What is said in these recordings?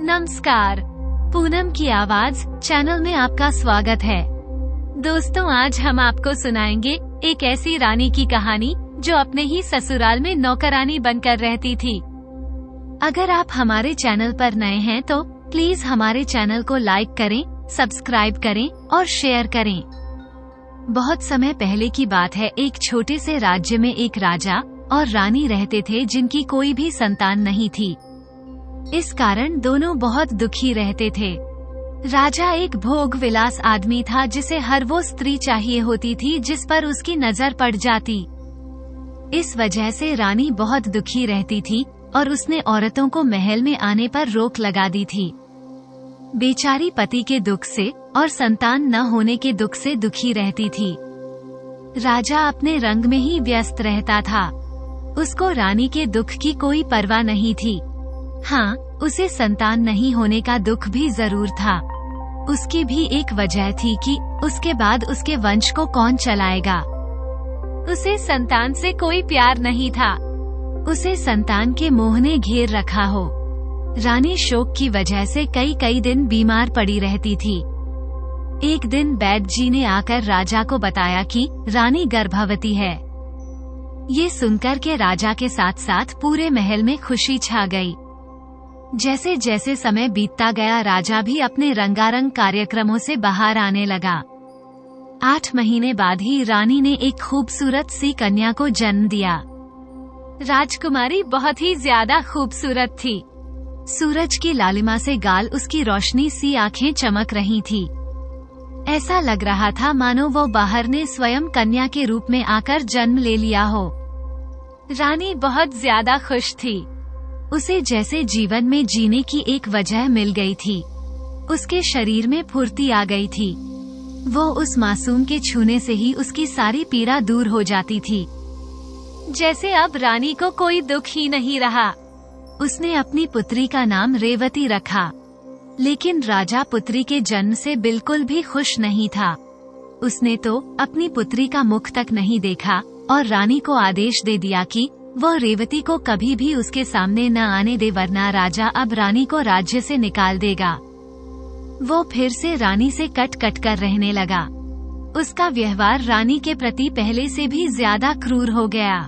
नमस्कार, पूनम की आवाज चैनल में आपका स्वागत है। दोस्तों, आज हम आपको सुनाएंगे एक ऐसी रानी की कहानी जो अपने ही ससुराल में नौकरानी बनकर रहती थी। अगर आप हमारे चैनल पर नए हैं तो प्लीज हमारे चैनल को लाइक करें, सब्सक्राइब करें और शेयर करें। बहुत समय पहले की बात है, एक छोटे से राज्य में एक राजा और रानी रहते थे जिनकी कोई भी संतान नहीं थी। इस कारण दोनों बहुत दुखी रहते थे। राजा एक भोग विलास आदमी था जिसे हर वो स्त्री चाहिए होती थी जिस पर उसकी नजर पड़ जाती। इस वजह से रानी बहुत दुखी रहती थी और उसने औरतों को महल में आने पर रोक लगा दी थी। बेचारी पति के दुख से और संतान न होने के दुख से दुखी रहती थी। राजा अपने रंग में ही व्यस्त रहता था। उसको रानी के दुख की कोई परवाह नहीं थी। हाँ, उसे संतान नहीं होने का दुख भी जरूर था। उसकी भी एक वजह थी कि उसके बाद उसके वंश को कौन चलाएगा। उसे संतान से कोई प्यार नहीं था। उसे संतान के मोह ने घेर रखा हो। रानी शोक की वजह से कई दिन बीमार पड़ी रहती थी। एक दिन वैद्य जी ने आकर राजा को बताया कि रानी गर्भवती है। ये सुनकर के राजा के साथ साथ पूरे महल में खुशी छा गई। जैसे जैसे समय बीतता गया, राजा भी अपने रंगारंग कार्यक्रमों से बाहर आने लगा। 8 महीने बाद ही रानी ने एक खूबसूरत सी कन्या को जन्म दिया। राजकुमारी बहुत ही ज्यादा खूबसूरत थी। सूरज की लालिमा से गाल, उसकी रोशनी सी आंखें चमक रही थी। ऐसा लग रहा था मानो वो बाहर ने स्वयं कन्या के रूप में आकर जन्म ले लिया हो। रानी बहुत ज्यादा खुश थी। उसे जैसे जीवन में जीने की एक वजह मिल गई थी। उसके शरीर में फुर्ती आ गई थी। वो उस मासूम के छूने से ही उसकी सारी पीड़ा दूर हो जाती थी। जैसे अब रानी को कोई दुख ही नहीं रहा। उसने अपनी पुत्री का नाम रेवती रखा। लेकिन राजा पुत्री के जन्म से बिल्कुल भी खुश नहीं था। उसने तो अपनी पुत्री का मुख तक नहीं देखा और रानी को आदेश दे दिया कि वो रेवती को कभी भी उसके सामने न आने दे, वरना राजा अब रानी को राज्य से निकाल देगा। वो फिर से रानी से कट कर रहने लगा। उसका व्यवहार रानी के प्रति पहले से भी ज्यादा क्रूर हो गया।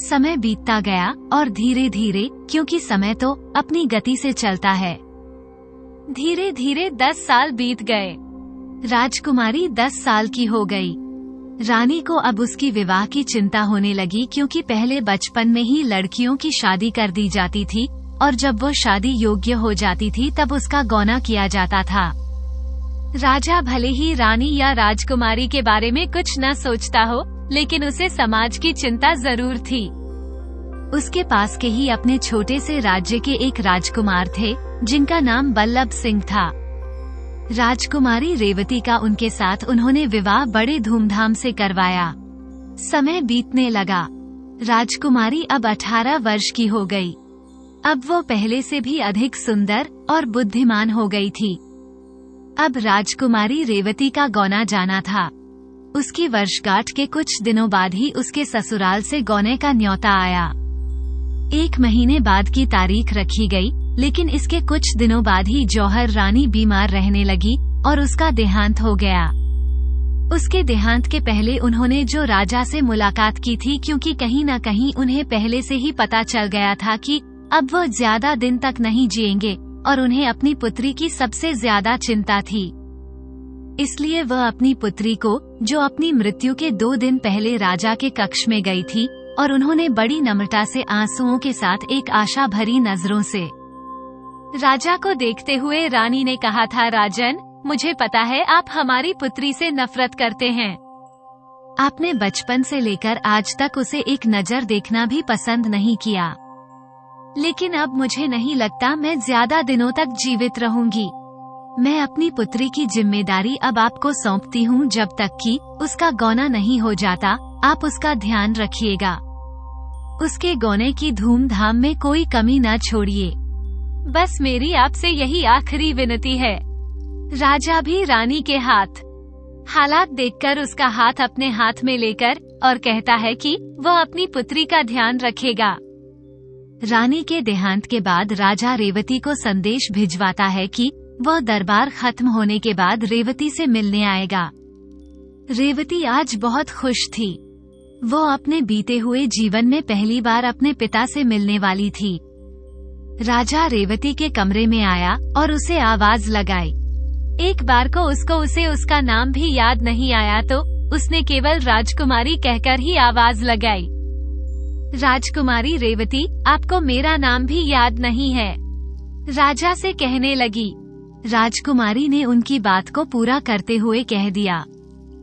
समय बीतता गया और धीरे धीरे, क्योंकि समय तो अपनी गति से चलता है, धीरे धीरे 10 साल बीत गए। राजकुमारी 10 साल की हो गई। रानी को अब उसकी विवाह की चिंता होने लगी, क्योंकि पहले बचपन में ही लड़कियों की शादी कर दी जाती थी और जब वो शादी योग्य हो जाती थी तब उसका गौना किया जाता था। राजा भले ही रानी या राजकुमारी के बारे में कुछ न सोचता हो, लेकिन उसे समाज की चिंता जरूर थी। उसके पास के ही अपने छोटे से राज्य के एक राजकुमार थे जिनका नाम बल्लभ सिंह था। राजकुमारी रेवती का उनके साथ उन्होंने विवाह बड़े धूमधाम से करवाया। समय बीतने लगा। राजकुमारी अब 18 वर्ष की हो गई। अब वो पहले से भी अधिक सुंदर और बुद्धिमान हो गई थी। अब राजकुमारी रेवती का गौना जाना था। उसकी वर्षगांठ के कुछ दिनों बाद ही उसके ससुराल से गौने का न्योता आया। 1 महीने बाद की तारीख रखी गई, लेकिन इसके कुछ दिनों बाद ही जौहर रानी बीमार रहने लगी और उसका देहांत हो गया। उसके देहांत के पहले उन्होंने जो राजा से मुलाकात की थी, क्योंकि कहीं न कहीं उन्हें पहले से ही पता चल गया था कि अब वो ज्यादा दिन तक नहीं जिएंगे और उन्हें अपनी पुत्री की सबसे ज्यादा चिंता थी। इसलिए वह अपनी पुत्री को, जो अपनी मृत्यु के 2 दिन पहले राजा के कक्ष में गई थी, और उन्होंने बड़ी नम्रता से आंसुओं के साथ एक आशा भरी नजरों से राजा को देखते हुए रानी ने कहा था, राजन, मुझे पता है आप हमारी पुत्री से नफरत करते हैं। आपने बचपन से लेकर आज तक उसे एक नजर देखना भी पसंद नहीं किया। लेकिन अब मुझे नहीं लगता मैं ज्यादा दिनों तक जीवित रहूंगी। मैं अपनी पुत्री की जिम्मेदारी अब आपको सौंपती हूँ। जब तक कि उसका गौना नहीं हो जाता, आप उसका ध्यान रखिएगा। उसके गौने की धूमधाम में कोई कमी न छोड़िए। बस मेरी आपसे यही आखिरी विनती है। राजा भी रानी के हालात देखकर उसका हाथ अपने हाथ में लेकर और कहता है कि वह अपनी पुत्री का ध्यान रखेगा। रानी के देहांत के बाद राजा रेवती को संदेश भिजवाता है कि वह दरबार खत्म होने के बाद रेवती से मिलने आएगा। रेवती आज बहुत खुश थी। वो अपने बीते हुए जीवन में पहली बार अपने पिता से मिलने वाली थी। राजा रेवती के कमरे में आया और उसे आवाज लगाई। एक बार को उसे उसका नाम भी याद नहीं आया तो उसने केवल राजकुमारी कहकर ही आवाज लगाई। राजकुमारी रेवती, आपको मेरा नाम भी याद नहीं है, राजा से कहने लगी। राजकुमारी ने उनकी बात को पूरा करते हुए कह दिया।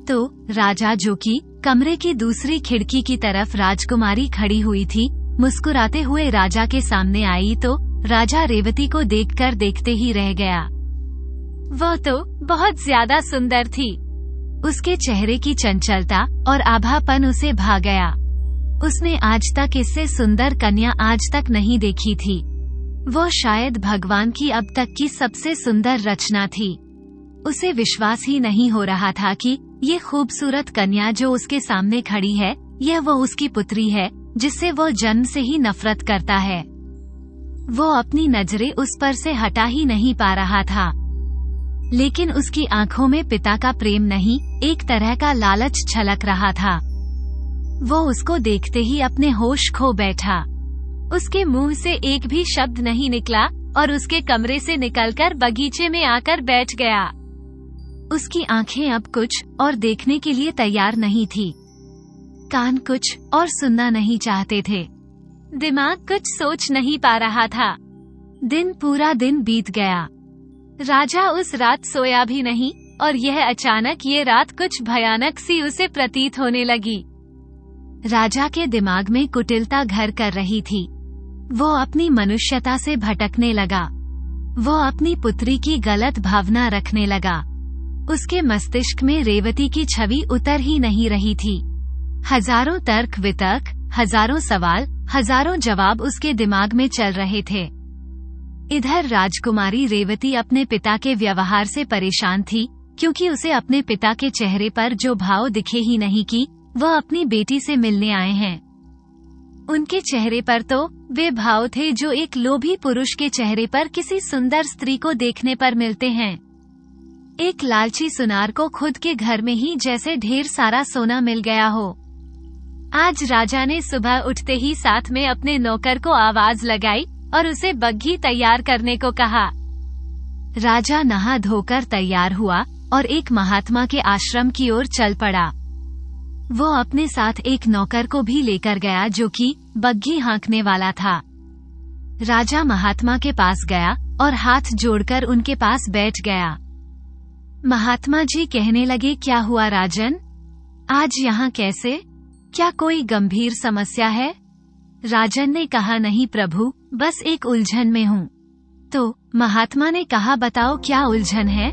तो राजा, जो कि कमरे की दूसरी खिड़की की तरफ राजकुमारी खड़ी हुई थी, मुस्कुराते हुए राजा के सामने आई तो राजा रेवती को देखकर देखते ही रह गया। वह तो बहुत ज्यादा सुंदर थी। उसके चेहरे की चंचलता और आभापन उसे भा गया। उसने आज तक इससे सुंदर कन्या आज तक नहीं देखी थी। वो शायद भगवान की अब तक की सबसे सुंदर रचना थी। उसे विश्वास ही नहीं हो रहा था कि ये खूबसूरत कन्या जो उसके सामने खड़ी है, यह वो उसकी पुत्री है जिससे वो जन्म से ही नफरत करता है। वो अपनी नजरें उस पर से हटा ही नहीं पा रहा था, लेकिन उसकी आंखों में पिता का प्रेम नहीं, एक तरह का लालच छलक रहा था। वो उसको देखते ही अपने होश खो बैठा। उसके मुंह से एक भी शब्द नहीं निकला और उसके कमरे से निकलकर बगीचे में आकर बैठ गया। उसकी आंखें अब कुछ और देखने के लिए तैयार नहीं थी। कान कुछ और सुनना नहीं चाहते थे। दिमाग कुछ सोच नहीं पा रहा था। पूरा दिन बीत गया। राजा उस रात सोया भी नहीं और यह अचानक ये रात कुछ भयानक सी उसे प्रतीत होने लगी। राजा के दिमाग में कुटिलता घर कर रही थी। वो अपनी मनुष्यता से भटकने लगा। वो अपनी पुत्री की गलत भावना रखने लगा। उसके मस्तिष्क में रेवती की छवि उतर ही नहीं रही थी। हजारों तर्क वितर्क, हजारों सवाल, हजारों जवाब उसके दिमाग में चल रहे थे। इधर राजकुमारी रेवती अपने पिता के व्यवहार से परेशान थी, क्योंकि उसे अपने पिता के चेहरे पर जो भाव दिखे ही नहीं कि वह अपनी बेटी से मिलने आए हैं। उनके चेहरे पर तो वे भाव थे जो एक लोभी पुरुष के चेहरे पर किसी सुंदर स्त्री को देखने पर मिलते हैं। एक लालची सुनार को खुद के घर में ही जैसे ढेर सारा सोना मिल गया हो। आज राजा ने सुबह उठते ही साथ में अपने नौकर को आवाज लगाई और उसे बग्घी तैयार करने को कहा। राजा नहा धोकर तैयार हुआ और एक महात्मा के आश्रम की ओर चल पड़ा। वो अपने साथ एक नौकर को भी लेकर गया जो कि बग्घी हाँकने वाला था। राजा महात्मा के पास गया और हाथ जोड़कर उनके पास बैठ गया। महात्मा जी कहने लगे, क्या हुआ राजन, आज यहाँ कैसे? क्या कोई गंभीर समस्या है? राजन ने कहा, नहीं प्रभु, बस एक उलझन में हूँ। तो महात्मा ने कहा, बताओ क्या उलझन है?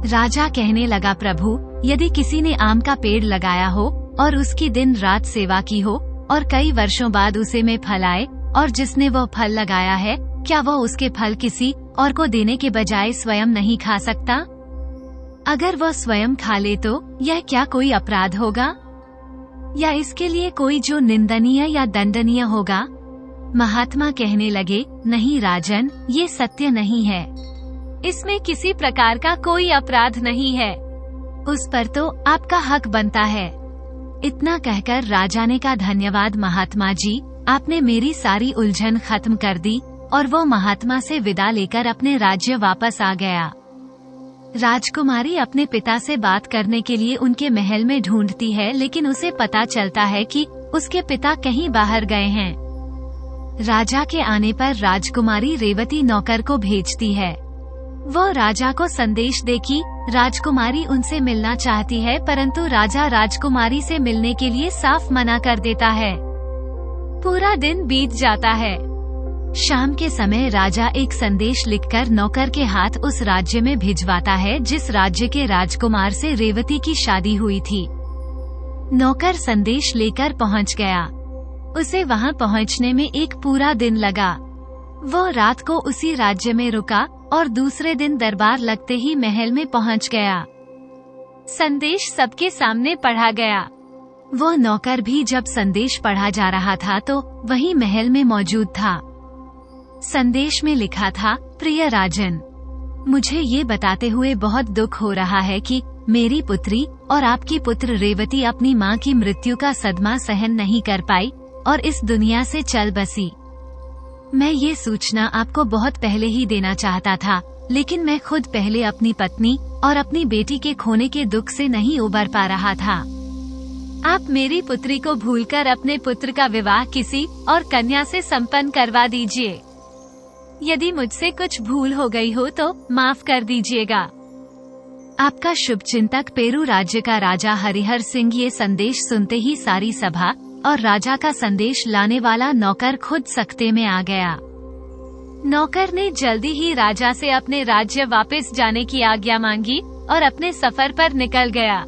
राजा कहने लगा, प्रभु, यदि किसी ने आम का पेड़ लगाया हो और उसकी दिन रात सेवा की हो और कई वर्षों बाद उसे में फल आए और जिसने वो फल लगाया है, क्या वो उसके फल किसी और को देने के बजाय स्वयं नहीं खा सकता? अगर वो स्वयं खा ले तो यह क्या कोई अपराध होगा, या इसके लिए कोई जो निंदनीय या दंडनीय होगा? महात्मा कहने लगे, नहीं राजन, ये सत्य नहीं है। इसमें किसी प्रकार का कोई अपराध नहीं है। उस पर तो आपका हक बनता है। इतना कहकर राजा ने कहा, धन्यवाद महात्मा जी, आपने मेरी सारी उलझन खत्म कर दी। और वो महात्मा से विदा लेकर अपने राज्य वापस आ गया। राजकुमारी अपने पिता से बात करने के लिए उनके महल में ढूंढती है, लेकिन उसे पता चलता है कि उसके पिता कहीं बाहर गए हैं। राजा के आने पर राजकुमारी रेवती नौकर को भेजती है। वो राजा को संदेश दे कि राजकुमारी उनसे मिलना चाहती है, परंतु राजा राजकुमारी से मिलने के लिए साफ मना कर देता है। पूरा दिन बीत जाता है। शाम के समय राजा एक संदेश लिखकर नौकर के हाथ उस राज्य में भिजवाता है जिस राज्य के राजकुमार से रेवती की शादी हुई थी। नौकर संदेश लेकर पहुंच गया। उसे वहां पहुंचने में एक पूरा दिन लगा। वो रात को उसी राज्य में रुका और दूसरे दिन दरबार लगते ही महल में पहुंच गया। संदेश सबके सामने पढ़ा गया। वो नौकर भी जब संदेश पढ़ा जा रहा था तो वहीं महल में मौजूद था। संदेश में लिखा था, प्रिय राजन, मुझे ये बताते हुए बहुत दुख हो रहा है कि मेरी पुत्री और आपकी पुत्र रेवती अपनी मां की मृत्यु का सदमा सहन नहीं कर पाई और इस दुनिया से चल बसी। मैं ये सूचना आपको बहुत पहले ही देना चाहता था, लेकिन मैं खुद पहले अपनी पत्नी और अपनी बेटी के खोने के दुख से नहीं उबर पा रहा था। आप मेरी पुत्री को भूलकर अपने पुत्र का विवाह किसी और कन्या से संपन्न करवा दीजिए। यदि मुझसे कुछ भूल हो गई हो तो माफ कर दीजिएगा। आपका शुभचिंतक पेरू राज्य का राजा हरिहर सिंह। ये संदेश सुनते ही सारी सभा और राजा का संदेश लाने वाला नौकर खुद सख्ते में आ गया। नौकर ने जल्दी ही राजा से अपने राज्य वापस जाने की आज्ञा मांगी और अपने सफर पर निकल गया।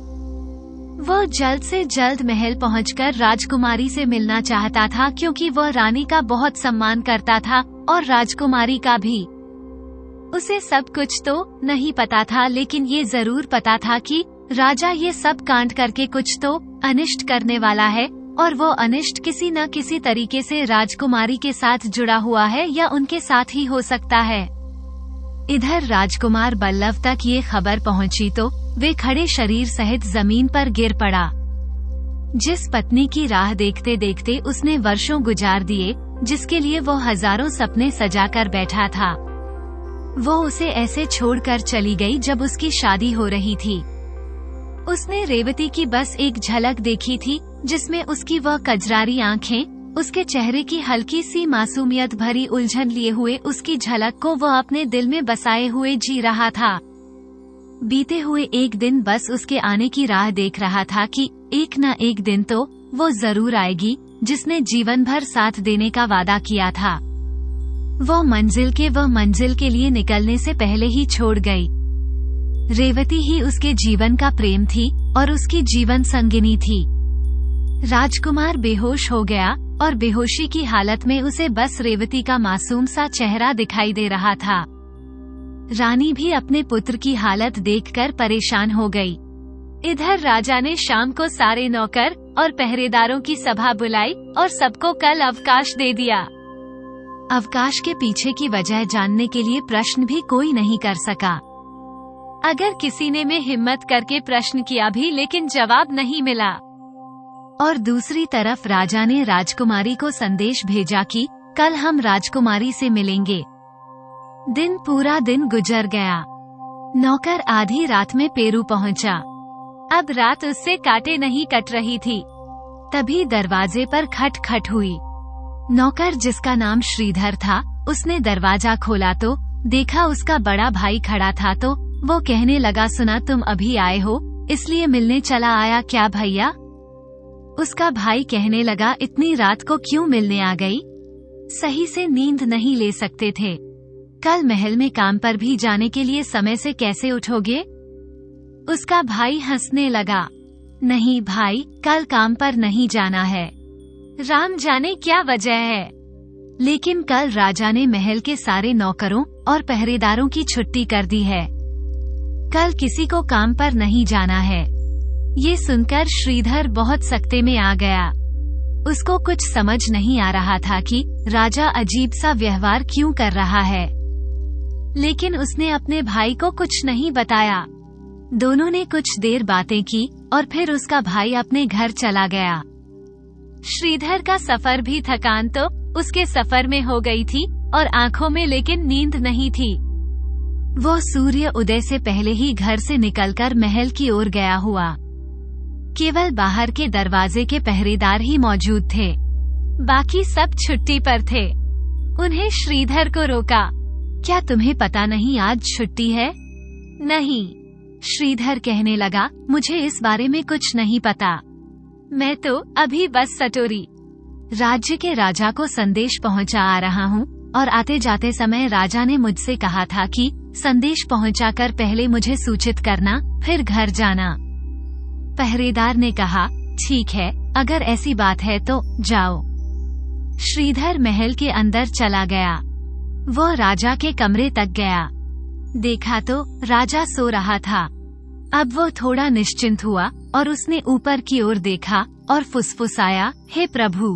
वो जल्द से जल्द महल पहुंचकर राजकुमारी से मिलना चाहता था, क्योंकि वह रानी का बहुत सम्मान करता था और राजकुमारी का भी। उसे सब कुछ तो नहीं पता था, लेकिन ये जरूर पता था कि राजा ये सब कांड करके कुछ तो अनिष्ट करने वाला है और वो अनिष्ट किसी न किसी तरीके से राजकुमारी के साथ जुड़ा हुआ है या उनके साथ ही हो सकता है। इधर राजकुमार बल्लभ तक ये खबर पहुंची तो वे खड़े शरीर सहित जमीन पर गिर पड़ा। जिस पत्नी की राह देखते देखते उसने वर्षों गुजार दिए, जिसके लिए वो हजारों सपने सजाकर बैठा था, वो उसे ऐसे छोड़कर चली गई जब उसकी शादी हो रही थी। उसने रेवती की बस एक झलक देखी थी, जिसमें उसकी वह कजरारी आंखें, उसके चेहरे की हल्की सी मासूमियत भरी उलझन लिए हुए उसकी झलक को वह अपने दिल में बसाए हुए जी रहा था। बीते हुए एक दिन बस उसके आने की राह देख रहा था कि एक न एक दिन तो वो जरूर आएगी, जिसने जीवन भर साथ देने का वादा किया था। वो मंजिल के लिए निकलने से पहले ही छोड़ गई। रेवती ही उसके जीवन का प्रेम थी और उसकी जीवन संगिनी थी। राजकुमार बेहोश हो गया और बेहोशी की हालत में उसे बस रेवती का मासूम सा चेहरा दिखाई दे रहा था। रानी भी अपने पुत्र की हालत देखकर परेशान हो गई। इधर राजा ने शाम को सारे नौकर और पहरेदारों की सभा बुलाई और सबको कल अवकाश दे दिया। अवकाश के पीछे की वजह जानने के लिए प्रश्न भी कोई नहीं कर सका। अगर किसी ने में हिम्मत करके प्रश्न किया भी, लेकिन जवाब नहीं मिला। और दूसरी तरफ राजा ने राजकुमारी को संदेश भेजा कि कल हम राजकुमारी से मिलेंगे। पूरा दिन गुजर गया। नौकर आधी रात में पेरू पहुंचा। अब रात उससे काटे नहीं कट रही थी। तभी दरवाजे पर खट खट हुई। नौकर, जिसका नाम श्रीधर था, उसने दरवाजा खोला तो देखा उसका बड़ा भाई खड़ा था। तो वो कहने लगा, सुना तुम अभी आए हो, इसलिए मिलने चला आया क्या भैया? उसका भाई कहने लगा, इतनी रात को क्यों मिलने आ गई? सही से नींद नहीं ले सकते थे? कल महल में काम पर भी जाने के लिए समय से कैसे उठोगे? उसका भाई हंसने लगा, नहीं भाई, कल काम पर नहीं जाना है। राम जाने क्या वजह है, लेकिन कल राजा ने महल के सारे नौकरों और पहरेदारों की छुट्टी कर दी है। कल किसी को काम पर नहीं जाना है। ये सुनकर श्रीधर बहुत सख्ते में आ गया। उसको कुछ समझ नहीं आ रहा था कि राजा अजीब सा व्यवहार क्यों कर रहा है, लेकिन उसने अपने भाई को कुछ नहीं बताया। दोनों ने कुछ देर बातें की और फिर उसका भाई अपने घर चला गया। श्रीधर का सफर भी थकान तो उसके सफर में हो गई थी और आंखों में लेकिन नींद नहीं थी। वो सूर्य उदय से पहले ही घर से निकलकर महल की ओर गया हुआ। केवल बाहर के दरवाजे के पहरेदार ही मौजूद थे, बाकी सब छुट्टी पर थे। उन्हें श्रीधर को रोका, क्या तुम्हें पता नहीं आज छुट्टी है? नहीं, श्रीधर कहने लगा, मुझे इस बारे में कुछ नहीं पता। मैं तो अभी बस सटोरी राज्य के राजा को संदेश पहुंचा आ रहा हूँ और आते जाते समय राजा ने मुझसे कहा था कि संदेश पहुंचाकर पहले मुझे सूचित करना, फिर घर जाना। पहरेदार ने कहा, ठीक है, अगर ऐसी बात है तो जाओ। श्रीधर महल के अंदर चला गया। वो राजा के कमरे तक गया। देखा तो राजा सो रहा था। अब वो थोड़ा निश्चिंत हुआ और उसने ऊपर की ओर देखा और फुसफुसाया, हे प्रभु,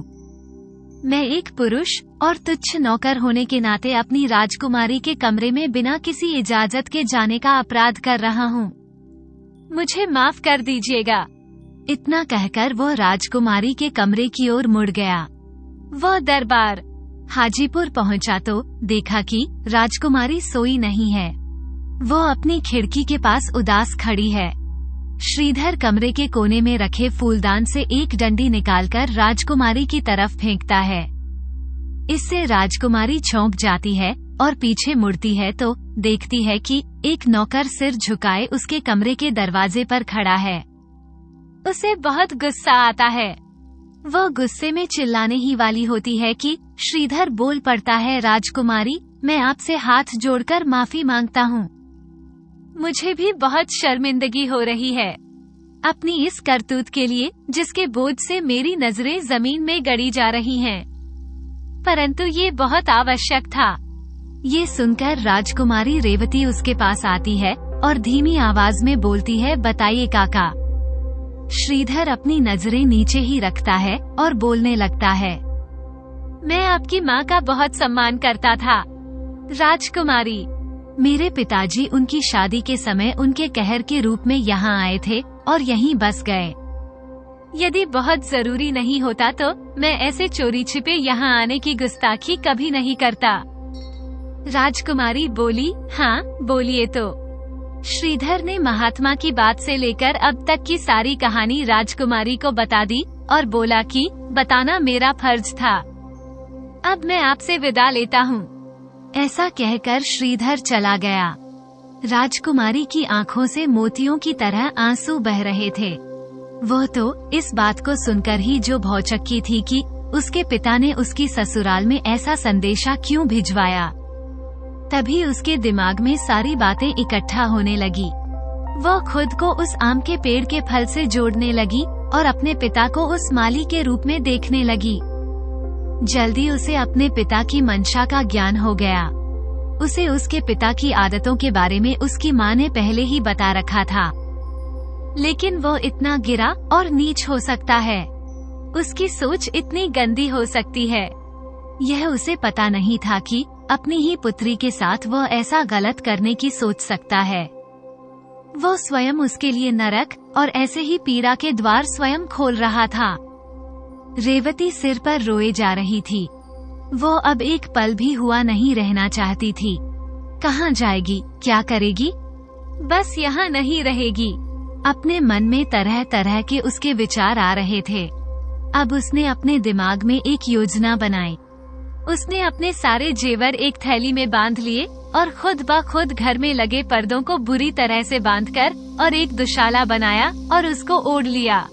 मैं एक पुरुष और तुच्छ नौकर होने के नाते अपनी राजकुमारी के कमरे में बिना किसी इजाजत के जाने का अपराध कर रहा हूँ। मुझे माफ कर दीजिएगा। इतना कहकर वो राजकुमारी के कमरे की ओर मुड़ गया। वो दरबार हाजीपुर पहुंचा तो देखा कि राजकुमारी सोई नहीं है। वो अपनी खिड़की के पास उदास खड़ी है। श्रीधर कमरे के कोने में रखे फूलदान से एक डंडी निकालकर राजकुमारी की तरफ फेंकता है। इससे राजकुमारी चौंक जाती है और पीछे मुड़ती है तो देखती है कि एक नौकर सिर झुकाए उसके कमरे के दरवाजे पर खड़ा है। उसे बहुत गुस्सा आता है। वो गुस्से में चिल्लाने ही वाली होती है कि श्रीधर बोल पड़ता है, राजकुमारी, मैं आपसे हाथ जोड़कर माफी मांगता हूँ। मुझे भी बहुत शर्मिंदगी हो रही है अपनी इस करतूत के लिए, जिसके बोझ से मेरी नजरें जमीन में गड़ी जा रही हैं। परंतु ये बहुत आवश्यक था। ये सुनकर राजकुमारी रेवती उसके पास आती है और धीमी आवाज में बोलती है, बताइए काका। श्रीधर अपनी नजरें नीचे ही रखता है और बोलने लगता है, मैं आपकी माँ का बहुत सम्मान करता था राजकुमारी। मेरे पिताजी उनकी शादी के समय उनके कहर के रूप में यहाँ आए थे और यहीं बस गए। यदि बहुत जरूरी नहीं होता तो मैं ऐसे चोरी छिपे यहाँ आने की गुस्ताखी कभी नहीं करता। राजकुमारी बोली, हाँ बोलिए तो। श्रीधर ने महात्मा की बात से लेकर अब तक की सारी कहानी राजकुमारी को बता दी और बोला कि बताना मेरा फर्ज था। अब मैं आपसे विदा लेता हूँ। ऐसा कहकर श्रीधर चला गया। राजकुमारी की आंखों से मोतियों की तरह आंसू बह रहे थे। वह तो इस बात को सुनकर ही जो भौचक्की थी कि उसके पिता ने उसकी ससुराल में ऐसा संदेशा क्यों भिजवाया। तभी उसके दिमाग में सारी बातें इकट्ठा होने लगी। वो खुद को उस आम के पेड़ के फल से जोड़ने लगी और अपने पिता को उस माली के रूप में देखने लगी। जल्दी उसे अपने पिता की मंशा का ज्ञान हो गया। उसे उसके पिता की आदतों के बारे में उसकी माँ ने पहले ही बता रखा था। लेकिन वो इतना गिरा और नीच हो सकता है, उसकी सोच इतनी गंदी हो सकती है, यह उसे पता नहीं था कि अपनी ही पुत्री के साथ वो ऐसा गलत करने की सोच सकता है। वो स्वयं उसके लिए नरक और ऐसे ही पीड़ा के द्वार स्वयं खोल रहा था। रेवती सिर पर रोए जा रही थी। वो अब एक पल भी हुआ नहीं रहना चाहती थी। कहाँ जाएगी, क्या करेगी? बस यहाँ नहीं रहेगी। अपने मन में तरह तरह के उसके विचार आ रहे थे। अब उसने अपने दिमाग में एक योजना बनाई। उसने अपने सारे जेवर एक थैली में बांध लिए और खुद ब खुद घर में लगे पर्दों को बुरी तरह से बांधकर और एक दुशाला बनाया और उसको ओढ़ लिया।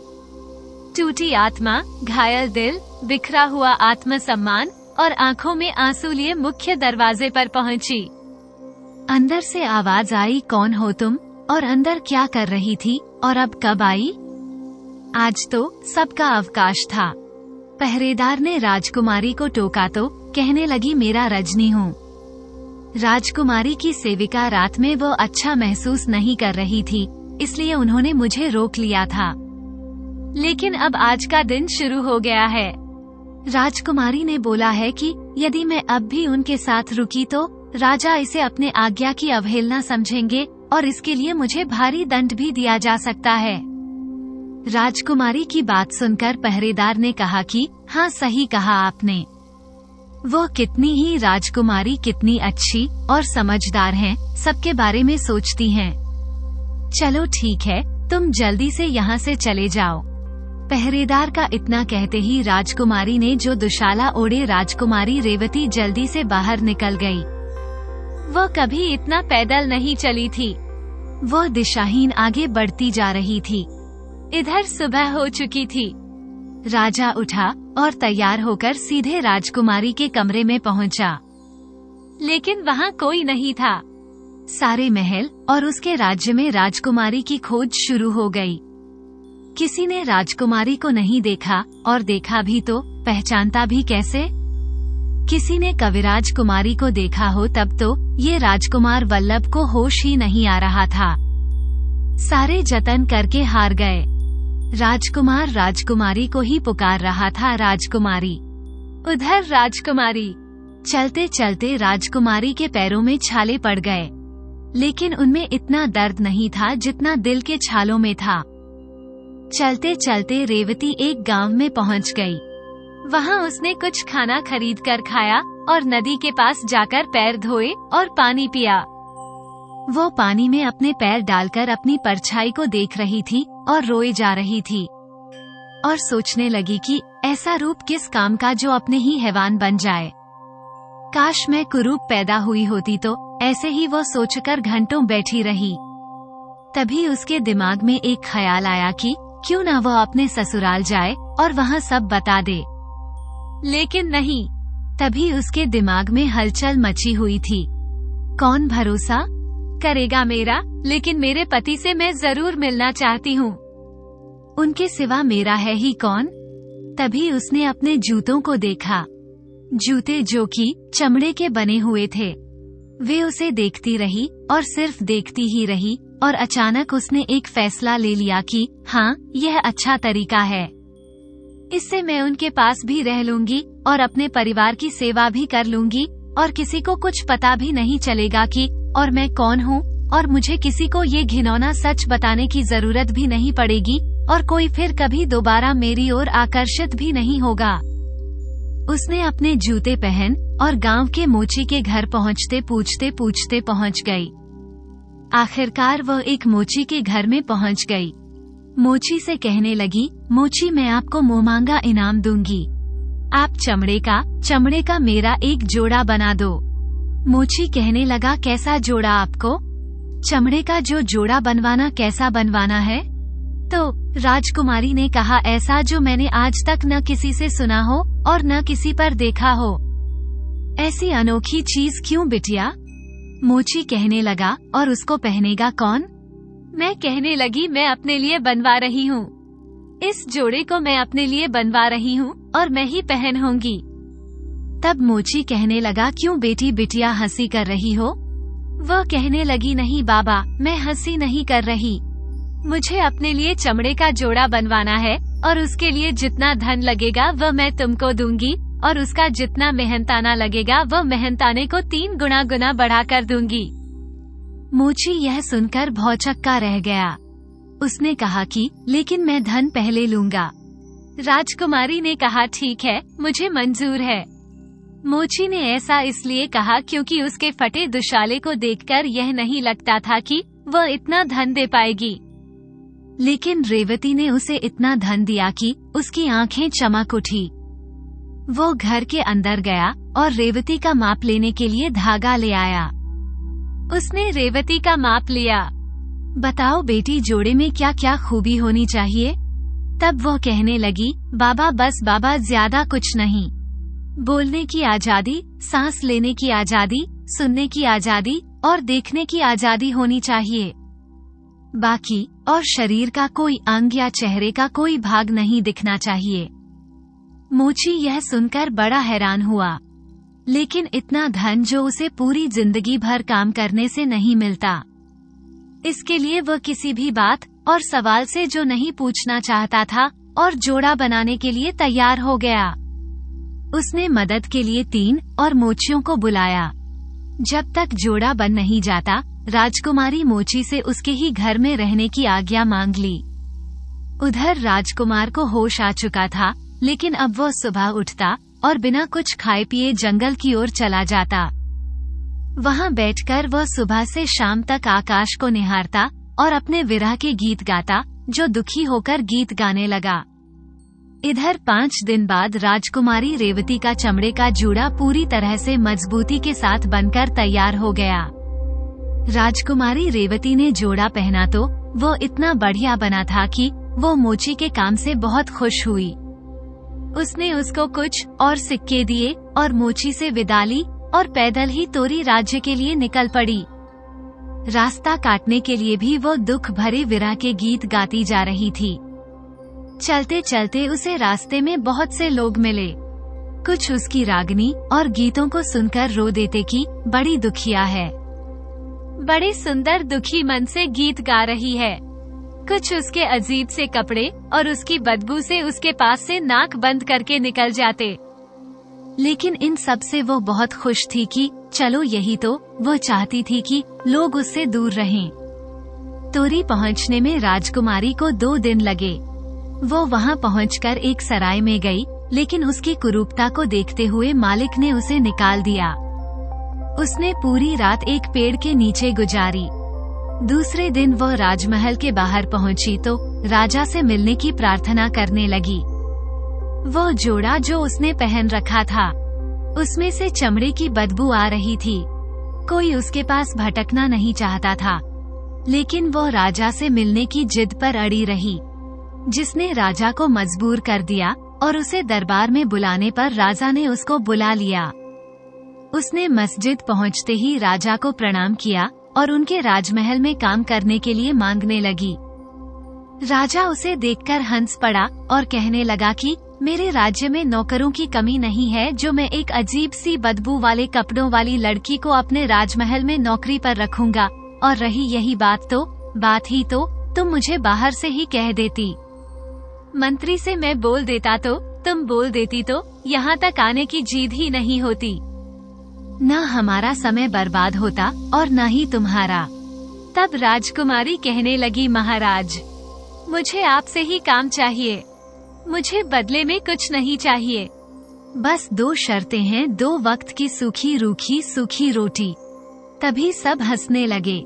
टूटी आत्मा, घायल दिल, बिखरा हुआ आत्मसम्मान और आंखों में आंसू लिए मुख्य दरवाजे पर पहुंची। अंदर से आवाज आई, कौन हो तुम और अंदर क्या कर रही थी और अब कब आई? आज तो सबका अवकाश था। पहरेदार ने राजकुमारी को टोका तो कहने लगी, मेरा रजनी हूँ। राजकुमारी की सेविका रात में वो अच्छा महसूस नहीं कर रही थी, इसलिए उन्होंने मुझे रोक लिया था। लेकिन अब आज का दिन शुरू हो गया है। राजकुमारी ने बोला है कि यदि मैं अब भी उनके साथ रुकी तो राजा इसे अपने आज्ञा की अवहेलना समझेंगे और इसके लिए मुझे भारी दंड भी दिया जा सकता है। राजकुमारी की बात सुनकर पहरेदार ने कहा कि हाँ, सही कहा आपने। वो कितनी ही राजकुमारी कितनी अच्छी और समझदार हैं, सबके बारे में सोचती हैं। चलो ठीक है, तुम जल्दी से यहाँ से चले जाओ। पहरेदार का इतना कहते ही राजकुमारी ने जो दुशाला ओढ़े राजकुमारी रेवती जल्दी से बाहर निकल गई। वो कभी इतना पैदल नहीं चली थी। वो दिशाहीन आगे बढ़ती जा रही थी। इधर सुबह हो चुकी थी। राजा उठा और तैयार होकर सीधे राजकुमारी के कमरे में पहुंचा। लेकिन वहाँ कोई नहीं था। सारे महल और उसके राज्य में राजकुमारी की खोज शुरू हो गई। किसी ने राजकुमारी को नहीं देखा और देखा भी तो पहचानता भी कैसे? किसी ने कविराज कुमारी को देखा हो तब तो ये राजकुमार वल्लभ को होश ही नहीं आ रहा था। सारे जतन करके हार गए। राजकुमार राजकुमारी को ही पुकार रहा था, राजकुमारी। उधर राजकुमारी। चलते चलते राजकुमारी के पैरों में छाले पड़ गए, लेकिन उनमें इतना दर्द नहीं था जितना दिल के छालों में था। चलते चलते रेवती एक गांव में पहुंच गई। वहां उसने कुछ खाना खरीद कर खाया और नदी के पास जाकर पैर धोए और पानी पिया। वो पानी में अपने पैर डालकर अपनी परछाई को देख रही थी और रोए जा रही थी और सोचने लगी कि ऐसा रूप किस काम का जो अपने ही हैवान बन जाए। काश मैं कुरूप पैदा हुई होती तो। ऐसे ही वो सोचकर घंटों बैठी रही। तभी उसके दिमाग में एक ख्याल आया कि क्यों ना वो अपने ससुराल जाए और वहाँ सब बता दे। लेकिन नहीं, तभी उसके दिमाग में हलचल मची हुई थी। कौन भरोसा करेगा मेरा, लेकिन मेरे पति से मैं जरूर मिलना चाहती हूँ। उनके सिवा मेरा है ही कौन। तभी उसने अपने जूतों को देखा, जूते जो कि चमड़े के बने हुए थे। वे उसे देखती रही और सिर्फ देखती ही रही और अचानक उसने एक फैसला ले लिया कि हाँ, यह अच्छा तरीका है। इससे मैं उनके पास भी रह लूंगी और अपने परिवार की सेवा भी कर लूंगी और किसी को कुछ पता भी नहीं चलेगा कि और मैं कौन हूँ, और मुझे किसी को ये घिनौना सच बताने की जरूरत भी नहीं पड़ेगी और कोई फिर कभी दोबारा मेरी ओर आकर्षित भी नहीं होगा। उसने अपने जूते पहन और गांव के मोची के घर पहुंचते पूछते पहुंच गई। आखिरकार वह एक मोची के घर में पहुंच गई। मोची से कहने लगी, मोची मैं आपको मुंहमांगा इनाम दूंगी। आप चमड़े का मेरा एक जोड़ा बना दो। मोची कहने लगा, कैसा जोड़ा आपको? चमड़े का जो जोड़ा बनवाना, कैसा बनवाना है? तो राजकुमारी ने कहा, ऐसा जो मैंने आज तक न किसी से सुना हो और न किसी पर देखा हो। ऐसी अनोखी चीज क्यों बिटिया? मोची कहने लगा, और उसको पहनेगा कौन? मैं कहने लगी, मैं अपने लिए बनवा रही हूँ। इस जोड़े को मैं अपने लिए बनवा रही हूँ और मैं ही पहनूंगी। तब मोची कहने लगा, क्यों बेटी, बिटिया हंसी कर रही हो? वह कहने लगी, नहीं बाबा, मैं हंसी नहीं कर रही। मुझे अपने लिए चमड़े का जोड़ा बनवाना है और उसके लिए जितना धन लगेगा वह मैं तुमको दूंगी और उसका जितना मेहनताना लगेगा वह मेहनताने को 3 गुना बढ़ा कर दूंगी। मोची यह सुनकर भौचक्का रह गया। उसने कहा कि लेकिन मैं धन पहले लूंगा। राजकुमारी ने कहा, ठीक है, मुझे मंजूर है। मोची ने ऐसा इसलिए कहा क्योंकि उसके फटे दुशाले को देखकर यह नहीं लगता था कि वह इतना धन दे पाएगी। लेकिन रेवती ने उसे इतना धन दिया कि उसकी आंखें चमक उठी। वो घर के अंदर गया और रेवती का माप लेने के लिए धागा ले आया। उसने रेवती का माप लिया। बताओ बेटी, जोड़े में क्या क्या खूबी होनी चाहिए? तब वो कहने लगी, बाबा बस बाबा, ज्यादा कुछ नहीं। बोलने की आजादी, सांस लेने की आजादी, सुनने की आजादी और देखने की आजादी होनी चाहिए। बाकी और शरीर का कोई अंग या चेहरे का कोई भाग नहीं दिखना चाहिए। मोची यह सुनकर बड़ा हैरान हुआ। लेकिन इतना धन जो उसे पूरी जिंदगी भर काम करने से नहीं मिलता, इसके लिए वह किसी भी बात और सवाल से जो नहीं पूछना चाहता था और जोड़ा बनाने के लिए तैयार हो गया। उसने मदद के लिए 3 और मोचियों को बुलाया। जब तक जोड़ा बन नहीं जाता, राजकुमारी मोची से उसके ही घर में रहने की आज्ञा मांग ली। उधर राजकुमार को होश आ चुका था, लेकिन अब वो सुबह उठता और बिना कुछ खाए पिए जंगल की ओर चला जाता। वहाँ बैठकर वह सुबह से शाम तक आकाश को निहारता और अपने विरह के गीत गाता, जो दुखी होकर गीत गाने लगा। इधर 5 दिन बाद राजकुमारी रेवती का चमड़े का जूड़ा पूरी तरह से मजबूती के साथ बनकर तैयार हो गया। राजकुमारी रेवती ने जोड़ा पहना तो वो इतना बढ़िया बना था कि वो मोची के काम से बहुत खुश हुई। उसने उसको कुछ और सिक्के दिए और मोची से विदा ली और पैदल ही तोरी राज्य के लिए निकल पड़ी। रास्ता काटने के लिए भी वो दुख भरे विरह के गीत गाती जा रही थी। चलते चलते उसे रास्ते में बहुत से लोग मिले। कुछ उसकी रागनी और गीतों को सुनकर रो देते कि बड़ी दुखिया है, बड़े सुंदर दुखी मन से गीत गा रही है। कुछ उसके अजीब से कपड़े और उसकी बदबू से उसके पास से नाक बंद करके निकल जाते। लेकिन इन सब से वो बहुत खुश थी कि चलो यही तो वो चाहती थी कि लोग उससे दूर रहें। तोरी पहुंचने में राजकुमारी को 2 दिन लगे। वो वहां पहुंचकर एक सराय में गई, लेकिन उसकी कुरूपता को देखते हुए मालिक ने उसे निकाल दिया। उसने पूरी रात एक पेड़ के नीचे गुजारी। दूसरे दिन वो राजमहल के बाहर पहुंची तो राजा से मिलने की प्रार्थना करने लगी। वो जोड़ा जो उसने पहन रखा था, उसमें से चमड़े की बदबू आ रही थी। कोई उसके पास भटकना नहीं चाहता था, लेकिन वो राजा से मिलने की जिद पर अड़ी रही, जिसने राजा को मजबूर कर दिया और उसे दरबार में बुलाने पर राजा ने उसको बुला लिया। उसने मस्जिद पहुंचते ही राजा को प्रणाम किया और उनके राजमहल में काम करने के लिए मांगने लगी। राजा उसे देखकर हंस पड़ा और कहने लगा कि मेरे राज्य में नौकरों की कमी नहीं है जो मैं एक अजीब सी बदबू वाले कपड़ों वाली लड़की को अपने राजमहल में नौकरी पर रखूंगा। और रही यही बात ही तो तुम मुझे बाहर से ही कह देती। मंत्री से मैं बोल देता तो तुम बोल देती तो यहाँ तक आने की जिद ही नहीं होती। न हमारा समय बर्बाद होता और न ही तुम्हारा। तब राजकुमारी कहने लगी, महाराज मुझे आपसे ही काम चाहिए, मुझे बदले में कुछ नहीं चाहिए। बस 2 शर्तें हैं, 2 वक्त की सूखी रूखी सूखी रोटी। तभी सब हंसने लगे।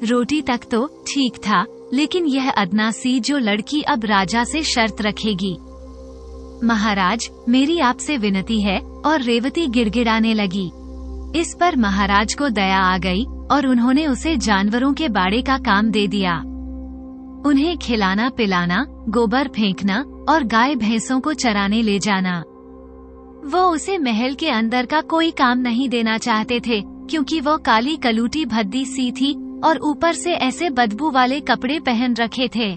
रोटी तक तो ठीक था, लेकिन यह अदना सी जो लड़की अब राजा से शर्त रखेगी। महाराज मेरी आपसे विनती है। और रेवती गिड़गिड़ाने लगी। इस पर महाराज को दया आ गई और उन्होंने उसे जानवरों के बाड़े का काम दे दिया। उन्हें खिलाना पिलाना, गोबर फेंकना और गाय भैंसों को चराने ले जाना। वो उसे महल के अंदर का कोई काम नहीं देना चाहते थे, क्योंकि वो काली कलूटी भद्दी सी थी और ऊपर से ऐसे बदबू वाले कपड़े पहन रखे थे।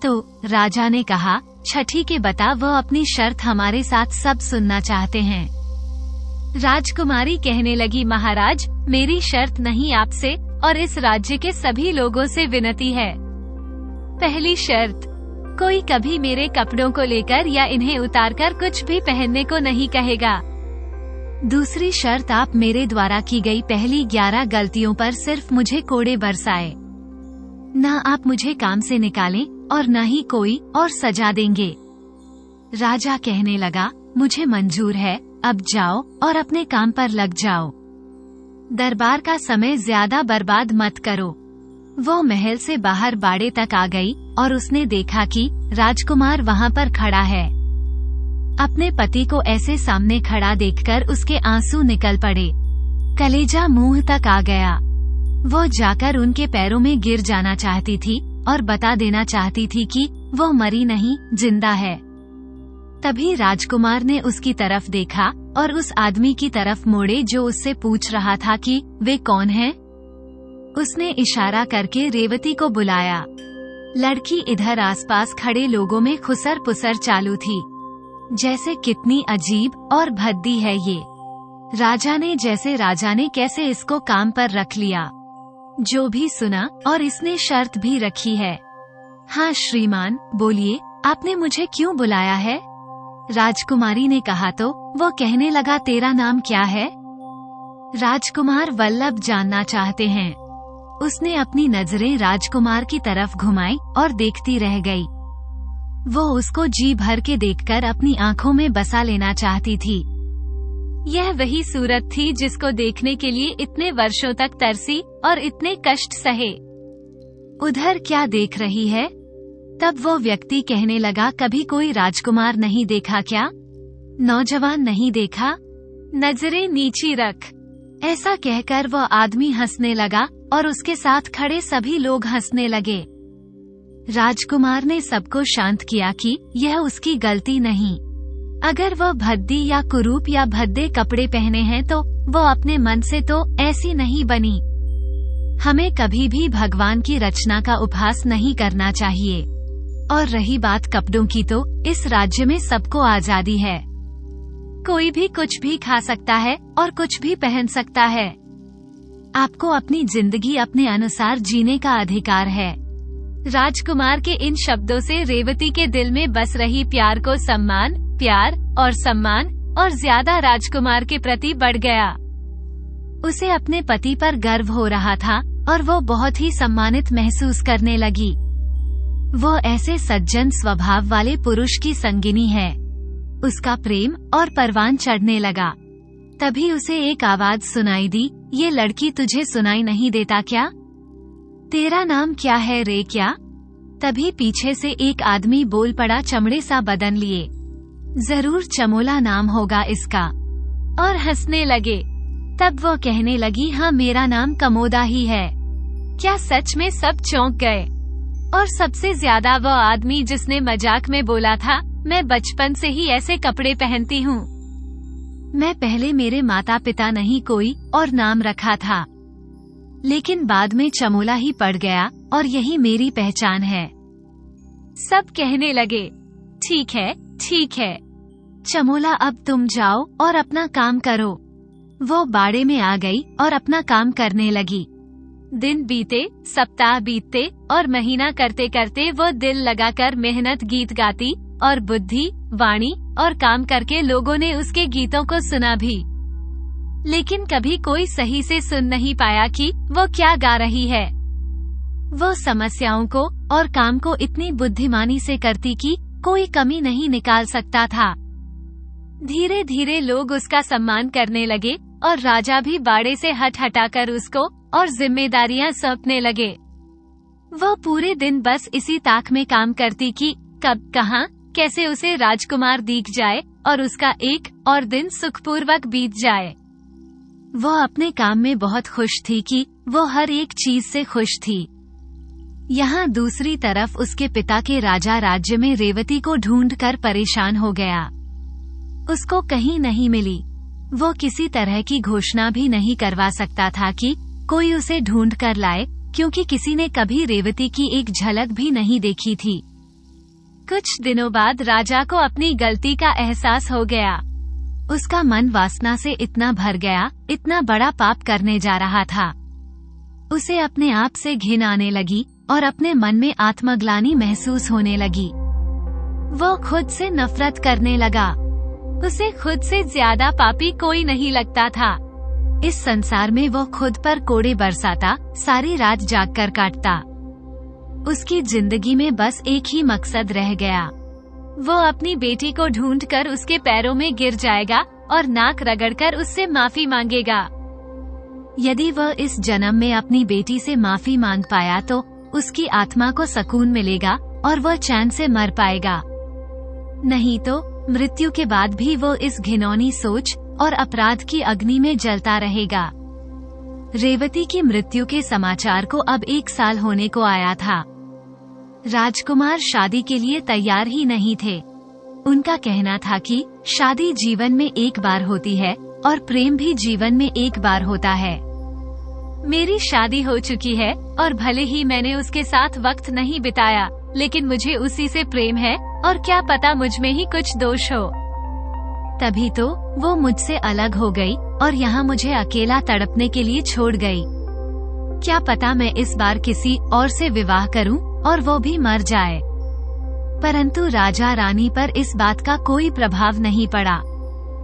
तो राजा ने कहा, छठी के बता वो अपनी शर्त हमारे साथ सब सुनना चाहते हैं। राजकुमारी कहने लगी, महाराज मेरी शर्त नहीं आपसे और इस राज्य के सभी लोगों से विनती है। पहली शर्त, कोई कभी मेरे कपड़ों को लेकर या इन्हें उतारकर कुछ भी पहनने को नहीं कहेगा। दूसरी शर्त, आप मेरे द्वारा की गई पहली 11 गलतियों पर सिर्फ मुझे कोड़े बरसाए। न आप मुझे काम से निकालें और न ही कोई और सजा देंगे। राजा कहने लगा, मुझे मंजूर है, अब जाओ और अपने काम पर लग जाओ। दरबार का समय ज्यादा बर्बाद मत करो। वो महल से बाहर बाड़े तक आ गई और उसने देखा कि राजकुमार वहाँ पर खड़ा है। अपने पति को ऐसे सामने खड़ा देखकर उसके आंसू निकल पड़े। कलेजा मुंह तक आ गया। वो जाकर उनके पैरों में गिर जाना चाहती थी और बता देना चाहती थी कि वो मरी नहीं, जिंदा है। तभी राजकुमार ने उसकी तरफ देखा और उस आदमी की तरफ मोड़े जो उससे पूछ रहा था कि वे कौन हैं। उसने इशारा करके रेवती को बुलाया। लड़की इधर आसपास खड़े लोगों में खुसर पुसर चालू थी, जैसे कितनी अजीब और भद्दी है ये। राजा ने कैसे इसको काम पर रख लिया। जो भी सुना, और इसने शर्त भी रखी है। हाँ श्रीमान, बोलिए, आपने मुझे क्यों बुलाया है? राजकुमारी ने कहा तो वो कहने लगा, तेरा नाम क्या है? राजकुमार वल्लभ जानना चाहते हैं। उसने अपनी नजरें राजकुमार की तरफ घुमाई और देखती रह गई। वो उसको जी भर के देखकर अपनी आंखों में बसा लेना चाहती थी। यह वही सूरत थी जिसको देखने के लिए इतने वर्षों तक तरसी और इतने कष्ट सहे। उधर क्या देख रही है? तब वो व्यक्ति कहने लगा, कभी कोई राजकुमार नहीं देखा क्या? नौजवान नहीं देखा? नजरें नीची रख। ऐसा कहकर वो आदमी हंसने लगा और उसके साथ खड़े सभी लोग हंसने लगे। राजकुमार ने सबको शांत किया कि यह उसकी गलती नहीं। अगर वह भद्दी या कुरूप या भद्दे कपड़े पहने हैं तो वो अपने मन से तो ऐसी नहीं बनी। हमें कभी भी भगवान की रचना का उपहास नहीं करना चाहिए। और रही बात कपड़ों की, तो इस राज्य में सबको आजादी है। कोई भी कुछ भी खा सकता है और कुछ भी पहन सकता है। आपको अपनी जिंदगी अपने अनुसार जीने का अधिकार है। राजकुमार के इन शब्दों से रेवती के दिल में बस रही प्यार और सम्मान और ज्यादा राजकुमार के प्रति बढ़ गया। उसे अपने पति पर गर्व हो रहा था और वो बहुत ही सम्मानित महसूस करने लगी। वो ऐसे सज्जन स्वभाव वाले पुरुष की संगिनी है। उसका प्रेम और परवान चढ़ने लगा। तभी उसे एक आवाज सुनाई दी, ये लड़की तुझे सुनाई नहीं देता क्या? तेरा नाम क्या है रे क्या? तभी पीछे से एक आदमी बोल पड़ा, चमड़े सा बदन लिए, जरूर चमोला नाम होगा इसका, और हंसने लगे। तब वो कहने लगी, हाँ मेरा नाम कमोदा ही है। क्या सच में? सब चौंक गए। और सबसे ज्यादा वो आदमी जिसने मजाक में बोला था, मैं बचपन से ही ऐसे कपड़े पहनती हूँ। मैं पहले मेरे माता पिता नहीं कोई और नाम रखा था, लेकिन बाद में चमोला ही पड़ गया और यही मेरी पहचान है। सब कहने लगे, ठीक है ठीक है चमोला, अब तुम जाओ और अपना काम करो। वो बाड़े में आ गई और अपना काम करने लगी। दिन बीते, सप्ताह बीतते और महीना करते करते वो दिल लगाकर मेहनत गीत गाती और बुद्धि, वाणी और काम करके लोगों ने उसके गीतों को सुना भी। लेकिन कभी कोई सही से सुन नहीं पाया कि वो क्या गा रही है। वो समस्याओं को और काम को इतनी बुद्धिमानी से करती कि कोई कमी नहीं निकाल सकता था। धीरे धीरे लोग उसका सम्मान करने लगे और राजा भी बाड़े से हटाकर उसको और जिम्मेदारियां सौंपने लगे। वो पूरे दिन बस इसी ताक में काम करती कि कब, कहां, कैसे उसे राजकुमार दिख जाए और उसका एक और दिन सुखपूर्वक बीत जाए। वो अपने काम में बहुत खुश थी कि वो हर एक चीज से खुश थी। यहाँ दूसरी तरफ उसके पिता के राजा राज्य में रेवती को ढूंढकर परेशान हो गया। उसको कहीं नहीं मिली। वो किसी तरह की घोषणा भी नहीं करवा सकता था कि कोई उसे ढूंढ कर लाए, क्योंकि किसी ने कभी रेवती की एक झलक भी नहीं देखी थी। कुछ दिनों बाद राजा को अपनी गलती का एहसास हो गया। उसका मन वासना से इतना भर गया, इतना बड़ा पाप करने जा रहा था। उसे अपने आप से घिन आने लगी और अपने मन में आत्मग्लानि महसूस होने लगी। वो खुद से नफरत करने लगा। उसे खुद से ज्यादा पापी कोई नहीं लगता था। इस संसार में वो खुद पर कोड़े बरसाता, सारी रात जागकर काटता। उसकी जिंदगी में बस एक ही मकसद रह गया। वो अपनी बेटी को ढूंढकर उसके पैरों में गिर जाएगा और नाक रगड़कर उससे माफी मांगेगा। यदि वह इस जन्म में अपनी बेटी से माफी मांग पाया तो उसकी आत्मा को सुकून मिलेगा और वह चैन से मर पाएगा। नहीं तो मृत्यु के बाद भी वो इस घिनौनी सोच और अपराध की अग्नि में जलता रहेगा। रेवती की मृत्यु के समाचार को अब 1 साल होने को आया था। राजकुमार शादी के लिए तैयार ही नहीं थे। उनका कहना था कि शादी जीवन में एक बार होती है और प्रेम भी जीवन में एक बार होता है। मेरी शादी हो चुकी है और भले ही मैंने उसके साथ वक्त नहीं बिताया, लेकिन मुझे उसी से प्रेम है और क्या पता मुझ में ही कुछ दोष हो। तभी तो वो मुझसे अलग हो गई और यहाँ मुझे अकेला तड़पने के लिए छोड़ गई। क्या पता मैं इस बार किसी और से विवाह करूं और वो भी मर जाए। परंतु राजा रानी पर इस बात का कोई प्रभाव नहीं पड़ा।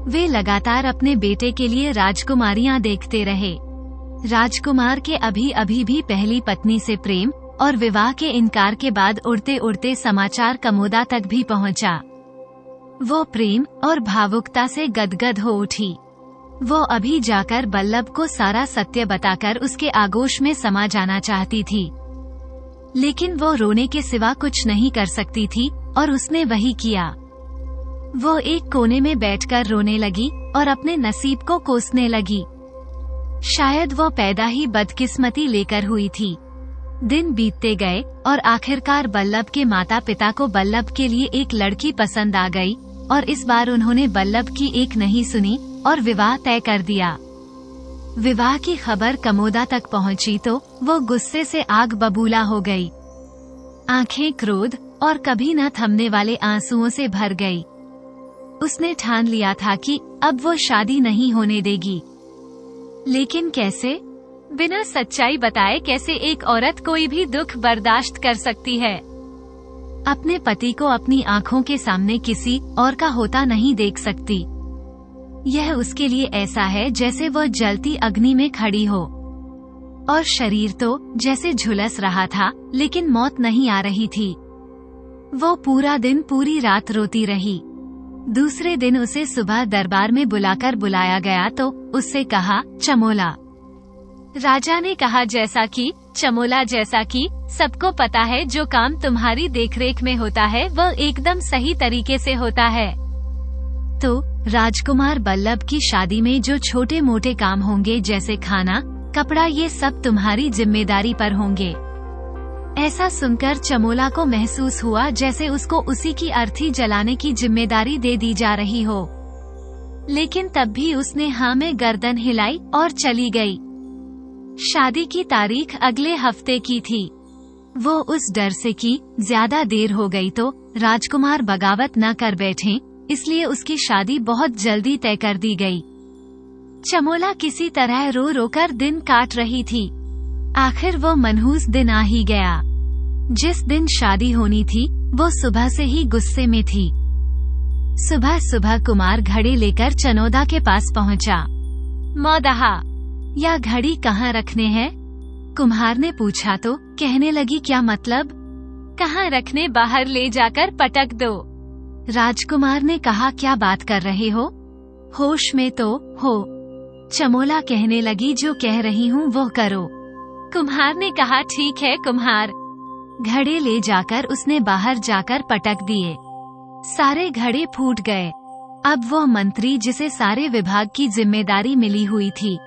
वे लगातार अपने बेटे के लिए राजकुमारियां देखते रहे। राजकुमार के अभी भी पहली पत्नी से प्रेम और विवाह के इनकार के बाद उड़ते उड़ते समाचार कमोदा तक भी पहुंचा। वो प्रेम और भावुकता से गदगद हो उठी। वो अभी जाकर बल्लभ को सारा सत्य बताकर उसके आगोश में समा जाना चाहती थी, लेकिन वो रोने के सिवा कुछ नहीं कर सकती थी और उसने वही किया। वो एक कोने में बैठकर रोने लगी और अपने नसीब को कोसने लगी। शायद वो पैदा ही बदकिस्मती लेकर हुई थी। दिन बीतते गए और आखिरकार बल्लभ के माता पिता को बल्लभ के लिए एक लड़की पसंद आ गई और इस बार उन्होंने बल्लभ की एक नहीं सुनी और विवाह तय कर दिया। विवाह की खबर कमोदा तक पहुंची तो वो गुस्से से आग बबूला हो गई। आंखें क्रोध और कभी न थमने वाले आंसुओं से भर गई। उसने ठान लिया था कि अब वो शादी नहीं होने देगी। लेकिन कैसे? बिना सच्चाई बताए कैसे एक औरत कोई भी दुख बर्दाश्त कर सकती है? अपने पति को अपनी आंखों के सामने किसी और का होता नहीं देख सकती। यह उसके लिए ऐसा है जैसे वह जलती अग्नि में खड़ी हो, और शरीर तो जैसे झुलस रहा था, लेकिन मौत नहीं आ रही थी। वो पूरा दिन पूरी रात रोती रही। दूसरे दिन उसे सुबह दरबार में बुलाकर बुलाया गया तो उससे कहा, चमोला। राजा ने कहा, जैसा कि चमोला, जैसा कि सबको पता है जो काम तुम्हारी देखरेख में होता है वह एकदम सही तरीके से होता है। तो राजकुमार बल्लभ की शादी में जो छोटे मोटे काम होंगे जैसे खाना, कपड़ा, ये सब तुम्हारी जिम्मेदारी पर होंगे। ऐसा सुनकर चमोला को महसूस हुआ जैसे उसको उसी की अर्थी जलाने की जिम्मेदारी दे दी जा रही हो, लेकिन तब भी उसने हाँ में गर्दन हिलाई और चली गई। शादी की तारीख अगले हफ्ते की थी। वो उस डर से कि ज्यादा देर हो गई तो राजकुमार बगावत न कर बैठें, इसलिए उसकी शादी बहुत जल्दी तय कर दी गई। चमोला किसी तरह रो रो कर दिन काट रही थी। आखिर वो मनहूस दिन आ ही गया। जिस दिन शादी होनी थी वो सुबह से ही गुस्से में थी। सुबह सुबह कुमार घड़ी लेकर चनोदा के पास पहुंचा। मौदहा, या घड़ी कहाँ रखने हैं? कुम्हार ने पूछा तो कहने लगी, क्या मतलब? कहाँ रखने? बाहर ले जाकर पटक दो। राजकुमार ने कहा, क्या बात कर रहे हो? होश में तो हो। चमोला कहने लगी, जो कह रही हूँ वो करो। कुम्हार ने कहा, ठीक है कुम्हार। घड़े ले जाकर उसने बाहर जाकर पटक दिए। सारे घड़े फूट गए। अब वो मंत्री जिसे सारे विभाग की जिम्मेदारी मिली हुई थी,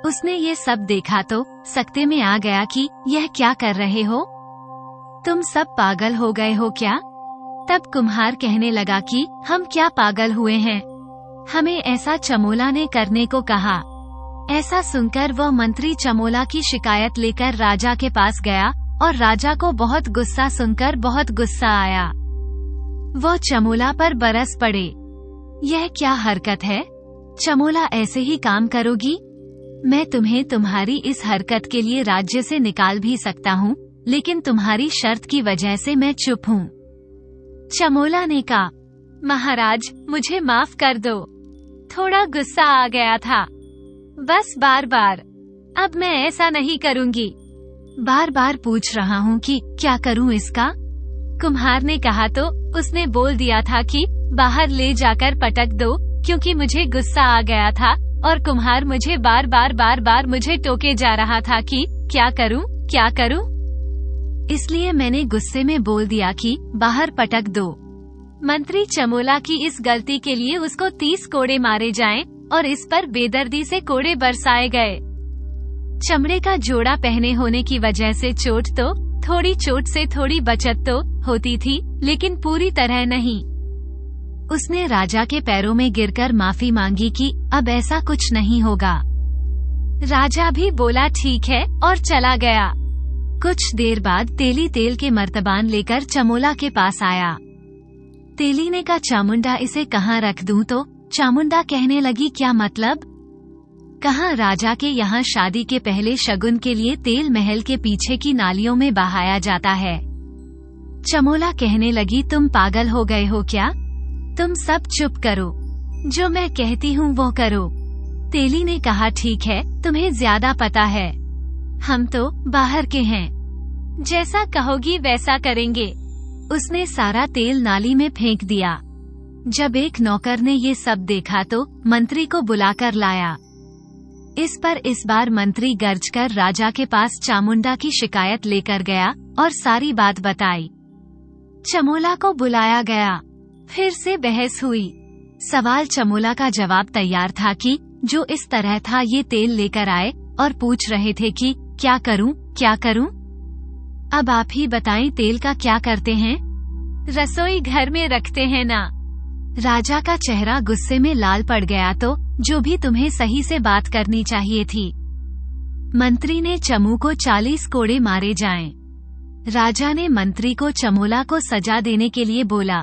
उसने ये सब देखा तो सकते में आ गया कि यह क्या कर रहे हो? तुम सब पागल हो गए हो क्या? तब कुम्हार कहने लगा कि हम क्या पागल हुए हैं, हमें ऐसा चमोला ने करने को कहा। ऐसा सुनकर वह मंत्री चमोला की शिकायत लेकर राजा के पास गया और राजा को बहुत गुस्सा सुनकर बहुत गुस्सा आया। वो चमोला पर बरस पड़े। यह क्या हरकत है? चमोला ऐसे ही काम करोगी? मैं तुम्हें तुम्हारी इस हरकत के लिए राज्य से निकाल भी सकता हूँ, लेकिन तुम्हारी शर्त की वजह से मैं चुप हूँ। चमोला ने कहा, महाराज मुझे माफ कर दो, थोड़ा गुस्सा आ गया था, बस बार बार। अब मैं ऐसा नहीं करूँगी। बार बार पूछ रहा हूँ कि क्या करूँ इसका? कुम्हार ने कहा तो उसने बोल दिया था कि बाहर ले जाकर पटक दो, क्योंकि मुझे गुस्सा आ गया था और कुम्हार मुझे बार बार मुझे टोके जा रहा था कि क्या करूँ क्या करूँ। इसलिए मैंने गुस्से में बोल दिया कि बाहर पटक दो। मंत्री चमोला की इस गलती के लिए उसको 30 कोड़े मारे जाएं और इस पर बेदर्दी से कोड़े बरसाए गए। चमड़े का जोड़ा पहने होने की वजह से चोट तो थोड़ी, चोट से थोड़ी बचत तो होती थी, लेकिन पूरी तरह नहीं। उसने राजा के पैरों में गिरकर माफी मांगी कि अब ऐसा कुछ नहीं होगा। राजा भी बोला ठीक है और चला गया। कुछ देर बाद तेली तेल के मर्तबान लेकर चमोला के पास आया। तेली ने कहा, चामुंडा इसे कहाँ रख दूं? तो चामुंडा कहने लगी, क्या मतलब? कहाँ? राजा के यहाँ शादी के पहले शगुन के लिए तेल महल के पीछे की नालियों में बहाया जाता है। चमोला कहने लगी, तुम पागल हो गए हो क्या? तुम सब चुप करो, जो मैं कहती हूँ वो करो। तेली ने कहा, ठीक है, तुम्हें ज्यादा पता है, हम तो बाहर के हैं, जैसा कहोगी वैसा करेंगे। उसने सारा तेल नाली में फेंक दिया। जब एक नौकर ने ये सब देखा तो मंत्री को बुलाकर लाया। इस पर इस बार मंत्री गर्जकर राजा के पास चामुंडा की शिकायत लेकर गया और सारी बात बताई। चमोला को बुलाया गया, फिर से बहस हुई। सवाल चमोला का जवाब तैयार था कि जो इस तरह था ये तेल लेकर आए और पूछ रहे थे कि क्या करूं क्या करूं। अब आप ही बताएं, तेल का क्या करते हैं? रसोई घर में रखते हैं ना। राजा का चेहरा गुस्से में लाल पड़ गया। तो जो भी तुम्हें सही से बात करनी चाहिए थी। मंत्री ने चमू को 40 कोड़े मारे जाएं। राजा ने मंत्री को चमोला को सजा देने के लिए बोला।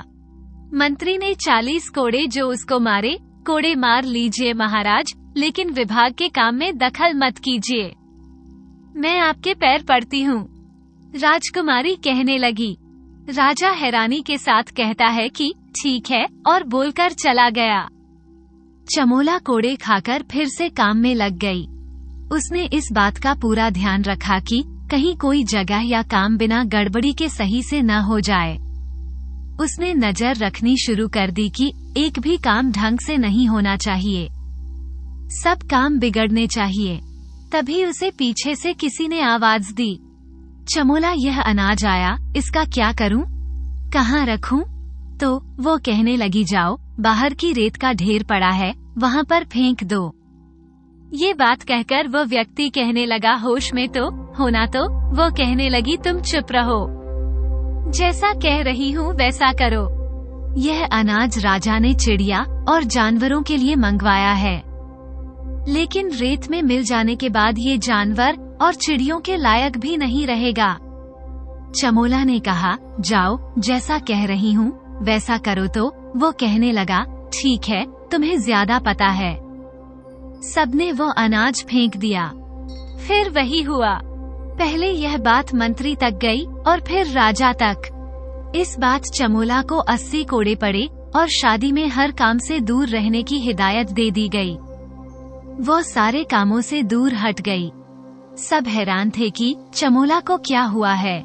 मंत्री ने 40 कोड़े जो उसको मारे, कोड़े मार लीजिए महाराज, लेकिन विभाग के काम में दखल मत कीजिए, मैं आपके पैर पड़ती हूँ। राजकुमारी कहने लगी। राजा हैरानी के साथ कहता है कि ठीक है और बोलकर चला गया। चमोला कोड़े खाकर फिर से काम में लग गई। उसने इस बात का पूरा ध्यान रखा कि कहीं कोई जगह या काम बिना गड़बड़ी के सही से न हो जाए। उसने नजर रखनी शुरू कर दी कि एक भी काम ढंग से नहीं होना चाहिए, सब काम बिगड़ने चाहिए। तभी उसे पीछे से किसी ने आवाज दी, चमोला यह अनाज आया, इसका क्या करूं, कहाँ रखूं? तो वो कहने लगी, जाओ, बाहर की रेत का ढेर पड़ा है, वहाँ पर फेंक दो। ये बात कहकर वो व्यक्ति कहने लगा, होश में तो होना। तो वो कहने लगी, तुम चुप रहो, जैसा कह रही हूँ वैसा करो। यह अनाज राजा ने चिड़िया और जानवरों के लिए मंगवाया है, लेकिन रेत में मिल जाने के बाद ये जानवर और चिड़ियों के लायक भी नहीं रहेगा। चमोला ने कहा, जाओ, जैसा कह रही हूँ वैसा करो। तो वो कहने लगा, ठीक है, तुम्हें ज्यादा पता है। सबने वो अनाज फेंक दिया। फिर वही हुआ, पहले यह बात मंत्री तक गई और फिर राजा तक। इस बात चमोला को 80 कोड़े पड़े और शादी में हर काम से दूर रहने की हिदायत दे दी गई। वो सारे कामों से दूर हट गई। सब हैरान थे कि चमोला को क्या हुआ है।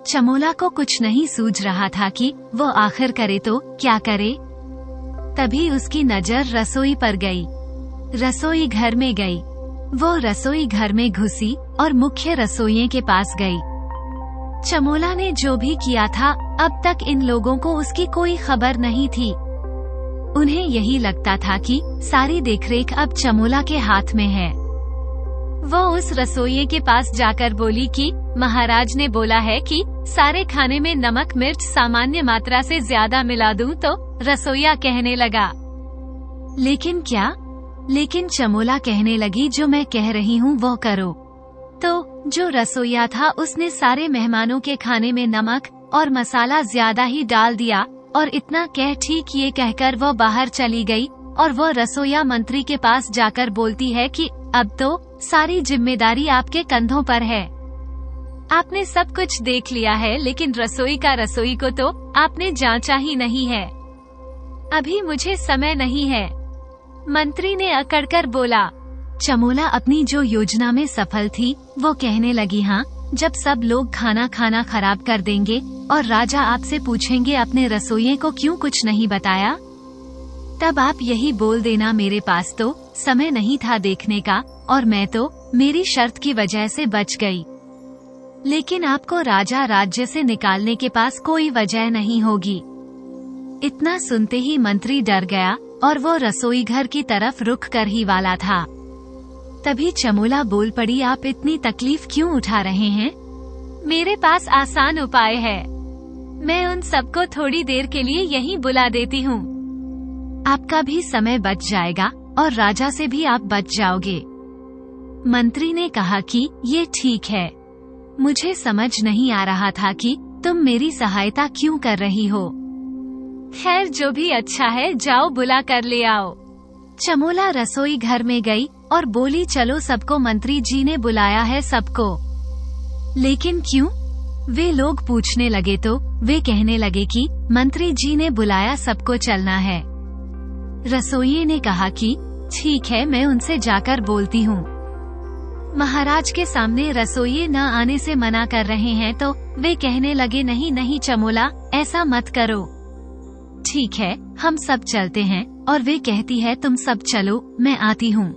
चमोला को कुछ नहीं सूझ रहा था कि वो आखिर करे तो क्या करे। तभी उसकी नजर रसोई पर गई। रसोई घर में गई। वो रसोई घर में घुसी और मुख्य रसोइये के पास गई। चमोला ने जो भी किया था, अब तक इन लोगों को उसकी कोई खबर नहीं थी। उन्हें यही लगता था कि सारी देखरेख अब चमोला के हाथ में है। वो उस रसोइये के पास जाकर बोली कि महाराज ने बोला है कि सारे खाने में नमक मिर्च सामान्य मात्रा से ज्यादा मिला दूं। तो रसोइया कहने लगा, लेकिन क्या? लेकिन चमोला कहने लगी, जो मैं कह रही हूँ वो करो। तो जो रसोइया था उसने सारे मेहमानों के खाने में नमक और मसाला ज्यादा ही डाल दिया और इतना कह ठीक ये कहकर वो बाहर चली गई। और वो रसोइया मंत्री के पास जाकर बोलती है कि अब तो सारी जिम्मेदारी आपके कंधों पर है। आपने सब कुछ देख लिया है, लेकिन रसोई का रसोई को तो आपने जांचा ही नहीं है। अभी मुझे समय नहीं है, मंत्री ने अकड़कर बोला। चमोला अपनी जो योजना में सफल थी, वो कहने लगी, हाँ, जब सब लोग खाना खाना खराब कर देंगे और राजा आपसे पूछेंगे अपने रसोइये को क्यों कुछ नहीं बताया, तब आप यही बोल देना, मेरे पास तो समय नहीं था देखने का और मैं तो मेरी शर्त की वजह से बच गई। लेकिन आपको राजा राज्य से निकालने के पास कोई वजह नहीं होगी। इतना सुनते ही मंत्री डर गया और वो रसोई घर की तरफ रुक कर ही वाला था। तभी चमोला बोल पड़ी, आप इतनी तकलीफ क्यों उठा रहे हैं? मेरे पास आसान उपाय है। मैं उन सबको थोड़ी देर के लिए यहीं बुला देती हूँ। आपका भी समय बच जाएगा और राजा से भी आप बच जाओगे। मंत्री ने कहा कि ये ठीक है, मुझे समझ नहीं आ रहा था कि तुम मेरी सहायता क्यों कर रही हो। खैर, जो भी अच्छा है, जाओ बुला कर ले आओ। चमोला रसोई घर में गई और बोली, चलो सबको, मंत्री जी ने बुलाया है सबको। लेकिन क्यों? वे लोग पूछने लगे तो वे कहने लगे कि मंत्री जी ने बुलाया, सबको चलना है। रसोइये ने कहा कि ठीक है, मैं उनसे जाकर बोलती हूँ। महाराज के सामने रसोइये न आने से मना कर रहे हैं तो वे कहने लगे, नहीं नहीं चमोला, ऐसा मत करो। ठीक है, हम सब चलते हैं। और वे कहती है, तुम सब चलो, मैं आती हूँ।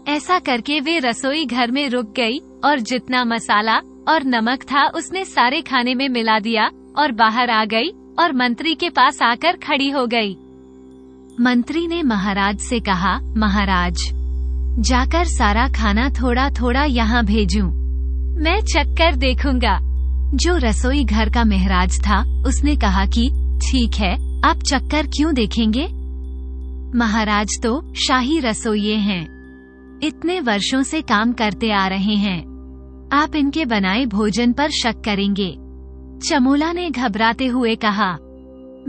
ऐसा करके वे रसोई घर में रुक गई और जितना मसाला और नमक था उसने सारे खाने में मिला दिया और बाहर आ गई और मंत्री के पास आकर खड़ी हो गई। मंत्री ने महाराज से कहा, महाराज, जाकर सारा खाना थोड़ा थोड़ा यहाँ भेजूं। मैं चक्कर देखूंगा। जो रसोई घर का महराज था उसने कहा कि ठीक है, आप चक्कर क्यों देखेंगे? महाराज तो शाही रसोइये हैं, इतने वर्षों से काम करते आ रहे हैं, आप इनके बनाए भोजन पर शक करेंगे। चमोला ने घबराते हुए कहा,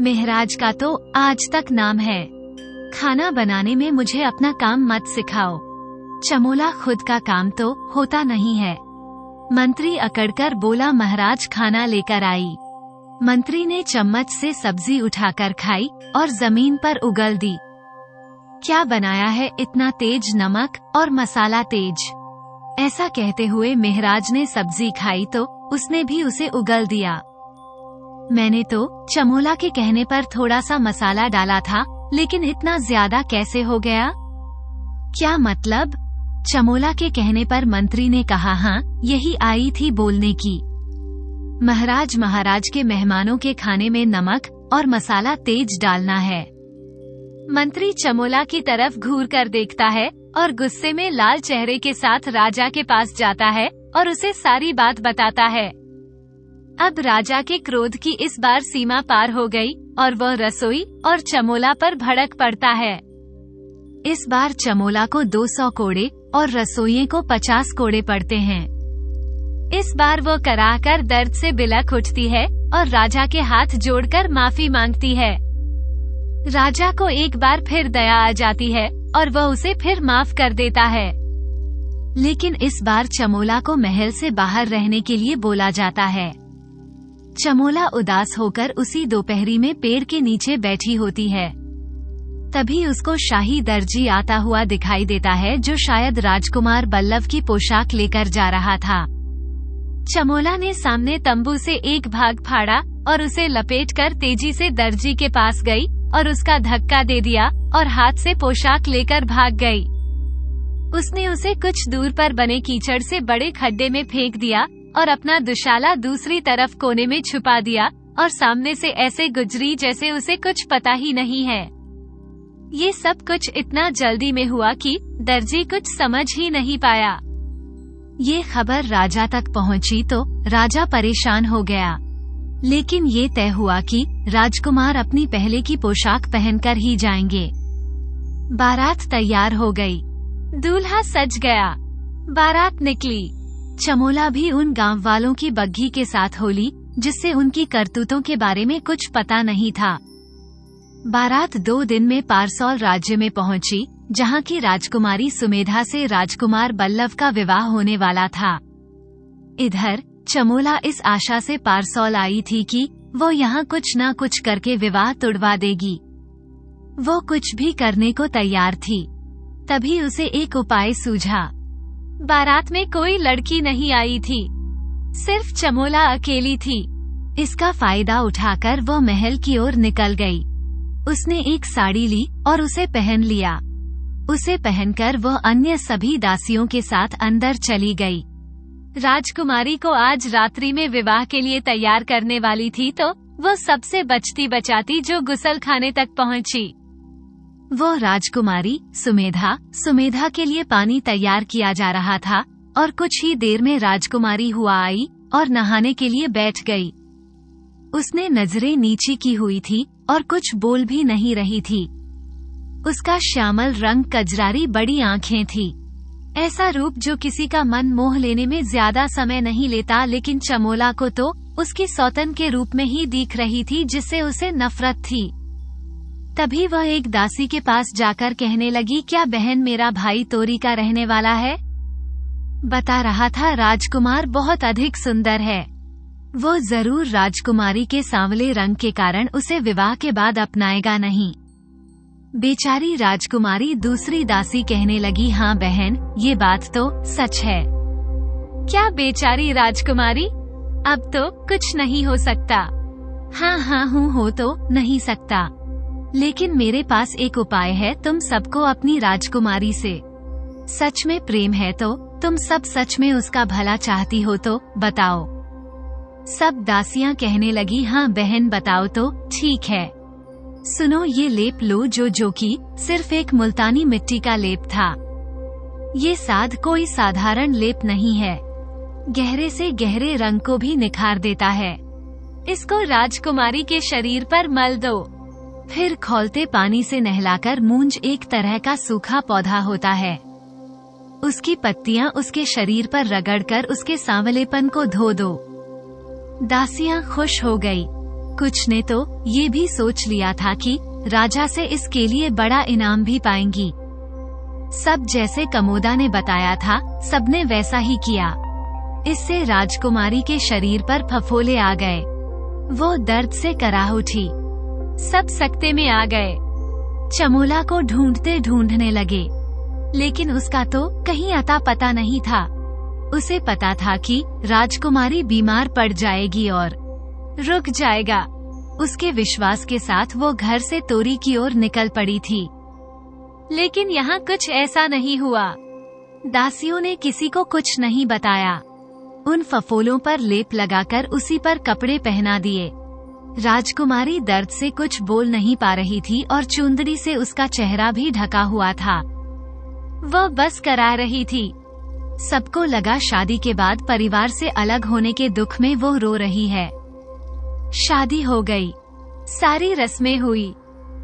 महराज का तो आज तक नाम है, खाना बनाने में मुझे अपना काम मत सिखाओ। चमोला खुद का काम तो होता नहीं है। मंत्री अकड़कर बोला, महाराज खाना लेकर आई। मंत्री ने चम्मच से सब्जी उठाकर खाई और जमीन पर उगल दी। क्या बनाया है इतना तेज नमक और मसाला तेज। ऐसा कहते हुए मेहराज ने सब्जी खाई तो उसने भी उसे उगल दिया। मैंने तो चमोला के कहने पर थोड़ा सा मसाला डाला था, लेकिन इतना ज्यादा कैसे हो गया? क्या मतलब? चमोला के कहने पर मंत्री ने कहा, हाँ यही आई थी बोलने की। महाराज के मेहमानों के खाने में नमक और मसाला तेज डालना है। मंत्री चमोला की तरफ घूर कर देखता है और गुस्से में लाल चेहरे के साथ राजा के पास जाता है और उसे सारी बात बताता है। अब राजा के क्रोध की इस बार सीमा पार हो गई और वह रसोई और चमोला पर भड़क पड़ता है। इस बार चमोला को 200 कोड़े और रसोइये को 50 कोड़े पड़ते हैं। इस बार वो कराहकर दर्द से बिलख उठती है और राजा के हाथ जोड़कर माफी मांगती है। राजा को एक बार फिर दया आ जाती है और वह उसे फिर माफ कर देता है। लेकिन इस बार चमोला को महल से बाहर रहने के लिए बोला जाता है। चमोला उदास होकर उसी दोपहरी में पेड़ के नीचे बैठी होती है। तभी उसको शाही दर्जी आता हुआ दिखाई देता है, जो शायद राजकुमार बल्लभ की पोशाक लेकर जा रहा था। चमोला ने सामने तंबू से एक भाग फाड़ा और उसे लपेटकर तेजी से दर्जी के पास गई और उसका धक्का दे दिया और हाथ से पोशाक लेकर भाग गई। उसने उसे कुछ दूर पर बने कीचड़ से बड़े खड्डे में फेंक दिया और अपना दुशाला दूसरी तरफ कोने में छुपा दिया और सामने से ऐसे गुजरी जैसे उसे कुछ पता ही नहीं है। ये सब कुछ इतना जल्दी में हुआ कि दर्जी कुछ समझ ही नहीं पाया। ये खबर राजा तक पहुंची तो राजा परेशान हो गया। लेकिन ये तय हुआ कि राजकुमार अपनी पहले की पोशाक पहनकर ही जाएंगे। बारात तैयार हो गई, दूल्हा सज गया, बारात निकली। चमोला भी उन गांव वालों की बग्घी के साथ होली, जिससे उनकी करतूतों के बारे में कुछ पता नहीं था। बारात 2 दिन में पारसौल राज्य में पहुंची, जहां की राजकुमारी सुमेधा से राजकुमार बल्लभ का विवाह होने वाला था। इधर चमोला इस आशा से पारसौल आई थी कि वो यहाँ कुछ न कुछ करके विवाह तुड़वा देगी। वो कुछ भी करने को तैयार थी। तभी उसे एक उपाय सूझा। बारात में कोई लड़की नहीं आई थी, सिर्फ चमोला अकेली थी। इसका फायदा उठाकर वो महल की ओर निकल गई। उसने एक साड़ी ली और उसे पहन लिया। उसे पहनकर वह अन्य सभी दासियों के साथ अंदर चली गई। राजकुमारी को आज रात्रि में विवाह के लिए तैयार करने वाली थी तो वो सबसे बचती बचाती जो गुसलखाने तक पहुंची। वो राजकुमारी सुमेधा के लिए पानी तैयार किया जा रहा था और कुछ ही देर में राजकुमारी हुआ आई और नहाने के लिए बैठ गई। उसने नजरें नीची की हुई थी और कुछ बोल भी नहीं रही थी। उसका श्यामल रंग, कजरारी बड़ी आँखें थी। ऐसा रूप जो किसी का मन मोह लेने में ज्यादा समय नहीं लेता, लेकिन चमोला को तो उसकी सौतन के रूप में ही दिख रही थी, जिससे उसे नफरत थी। तभी वह एक दासी के पास जाकर कहने लगी, क्या बहन, मेरा भाई तोरी का रहने वाला है? बता रहा था राजकुमार बहुत अधिक सुंदर है। वो जरूर राजकुमारी के सांवले रंग के कारण उसे विवाह के बाद अपनाएगा नहीं। बेचारी राजकुमारी दूसरी दासी कहने लगी, हाँ बहन, ये बात तो सच है। क्या बेचारी राजकुमारी? अब तो कुछ नहीं हो सकता। हाँ हो तो नहीं सकता, लेकिन मेरे पास एक उपाय है। तुम सबको अपनी राजकुमारी से सच में प्रेम है तो तुम सब सच में उसका भला चाहती हो तो बताओ। सब दासियां कहने लगी, हाँ बहन बताओ तो ठीक है। सुनो, ये लेप लो जो कि सिर्फ एक मुल्तानी मिट्टी का लेप था। ये साध कोई साधारण लेप नहीं है, गहरे से गहरे रंग को भी निखार देता है। इसको राजकुमारी के शरीर पर मल दो। फिर खौलते पानी से नहलाकर मूंज एक तरह का सूखा पौधा होता है, उसकी पत्तियां उसके शरीर पर रगड़कर उसके सांवलेपन को धो दो। दासियां खुश हो गई। कुछ ने तो ये भी सोच लिया था कि राजा से इसके लिए बड़ा इनाम भी पाएंगी। सब जैसे कमोदा ने बताया था, सबने वैसा ही किया। इससे राजकुमारी के शरीर पर फफोले आ गए। वो दर्द से कराह उठी। सब सकते में आ गए। चमोला को ढूंढते ढूंढने लगे, लेकिन उसका तो कहीं अता पता नहीं था। उसे पता था कि राजकुमारी बीमार पड़ जाएगी और रुक जाएगा। उसके विश्वास के साथ वो घर से तोरी की ओर निकल पड़ी थी, लेकिन यहाँ कुछ ऐसा नहीं हुआ। दासियों ने किसी को कुछ नहीं बताया। उन फफोलों पर लेप लगाकर उसी पर कपड़े पहना दिए। राजकुमारी दर्द से कुछ बोल नहीं पा रही थी और चुंदड़ी से उसका चेहरा भी ढका हुआ था। वह बस करा रही थी। सबको लगा शादी के बाद परिवार से अलग होने के दुख में वो रो रही है। शादी हो गई, सारी रस्में हुई।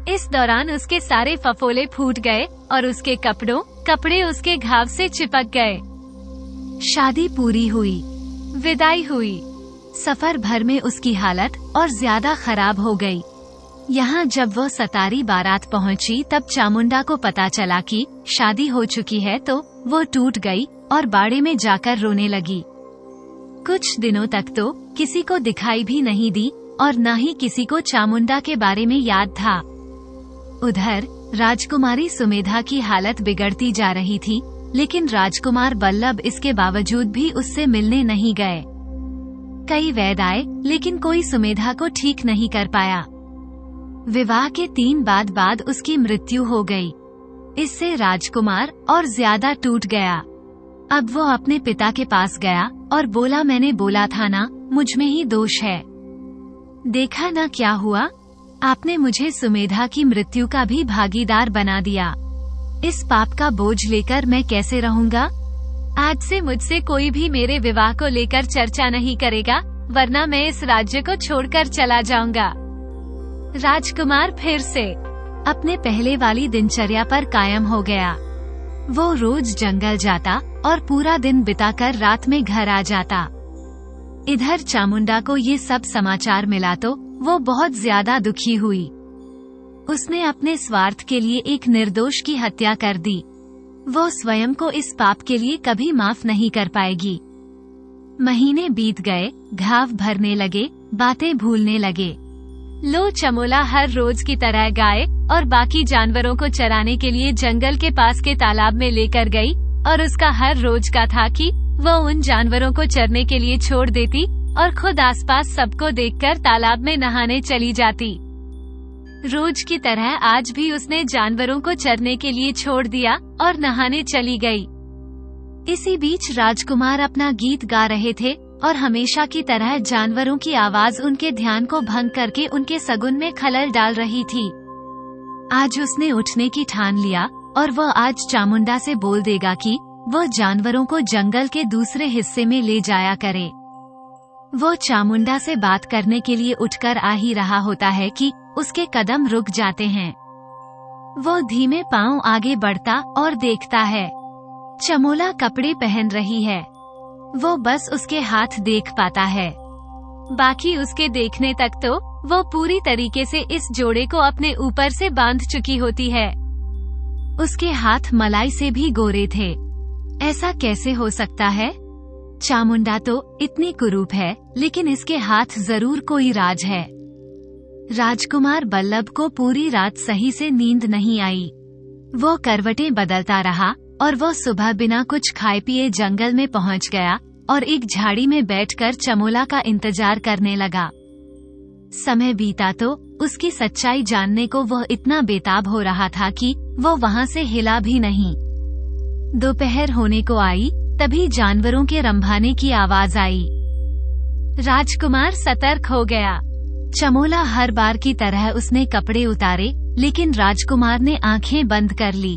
इस दौरान उसके सारे फफोले फूट गए और उसके कपड़े उसके घाव से चिपक गए। शादी पूरी हुई, विदाई हुई। सफर भर में उसकी हालत और ज्यादा खराब हो गई। यहाँ जब वो सतारी बारात पहुँची तब चामुंडा को पता चला कि शादी हो चुकी है, तो वो टूट गई और बाड़े में जाकर रोने लगी। कुछ दिनों तक तो किसी को दिखाई भी नहीं दी और न ही किसी को चामुंडा के बारे में याद था। उधर राजकुमारी सुमेधा की हालत बिगड़ती जा रही थी, लेकिन राजकुमार बल्लभ इसके बावजूद भी उससे मिलने नहीं गए। कई वैद्य आए, लेकिन कोई सुमेधा को ठीक नहीं कर पाया। विवाह के 3 बाद उसकी मृत्यु हो गई। इससे राजकुमार और ज्यादा टूट गया। अब वो अपने पिता के पास गया और बोला, मैंने बोला था ना, मुझ में ही दोष है। देखा ना क्या हुआ, आपने मुझे सुमेधा की मृत्यु का भी भागीदार बना दिया। इस पाप का बोझ लेकर मैं कैसे रहूंगा? आज से मुझसे कोई भी मेरे विवाह को लेकर चर्चा नहीं करेगा, वरना मैं इस राज्य को छोड़कर चला जाऊंगा। राजकुमार फिर से अपने पहले वाली दिनचर्या पर कायम हो गया। वो रोज जंगल जाता और पूरा दिन बिताकर रात में घर आ जाता। इधर चामुंडा को ये सब समाचार मिला तो वो बहुत ज्यादा दुखी हुई। उसने अपने स्वार्थ के लिए एक निर्दोष की हत्या कर दी। वो स्वयं को इस पाप के लिए कभी माफ नहीं कर पाएगी। महीने बीत गए, घाव भरने लगे, बातें भूलने लगे। लो चमोला हर रोज की तरह गाय और बाकी जानवरों को चराने के लिए जंगल के पास के तालाब में लेकर गई और उसका हर रोज का था कि वो उन जानवरों को चरने के लिए छोड़ देती और खुद आसपास सबको देखकर तालाब में नहाने चली जाती। रोज की तरह आज भी उसने जानवरों को चरने के लिए छोड़ दिया और नहाने चली गई। इसी बीच राजकुमार अपना गीत गा रहे थे और हमेशा की तरह जानवरों की आवाज उनके ध्यान को भंग करके उनके सगुन में खलल डाल रही थी। आज उसने उठने की ठान लिया और वह आज चामुंडा से बोल देगा कि वह जानवरों को जंगल के दूसरे हिस्से में ले जाया करे। वो चामुंडा से बात करने के लिए उठकर आ ही रहा होता है कि उसके कदम रुक जाते हैं। वो धीमे पांव आगे बढ़ता और देखता है, चमोला कपड़े पहन रही है। वो बस उसके हाथ देख पाता है। बाकी उसके देखने तक तो वो पूरी तरीके से इस जोड़े को अपने ऊपर से बांध चुकी होती है। उसके हाथ मलाई से भी गोरे थे। ऐसा कैसे हो सकता है? चामुंडा तो इतनी कुरूप है, लेकिन इसके हाथ जरूर कोई राज है। राजकुमार बल्लभ को पूरी रात सही से नींद नहीं आई। वो करवटें बदलता रहा और वो सुबह बिना कुछ खाए पिए जंगल में पहुंच गया और एक झाड़ी में बैठकर चमोला का इंतजार करने लगा। समय बीता तो उसकी सच्चाई जानने को वह इतना बेताब हो रहा था कि वो वहां से हिला भी नहीं। दोपहर होने को आई, तभी जानवरों के रंभाने की आवाज आई। राजकुमार सतर्क हो गया। चमोला हर बार की तरह उसने कपड़े उतारे, लेकिन राजकुमार ने आंखें बंद कर ली।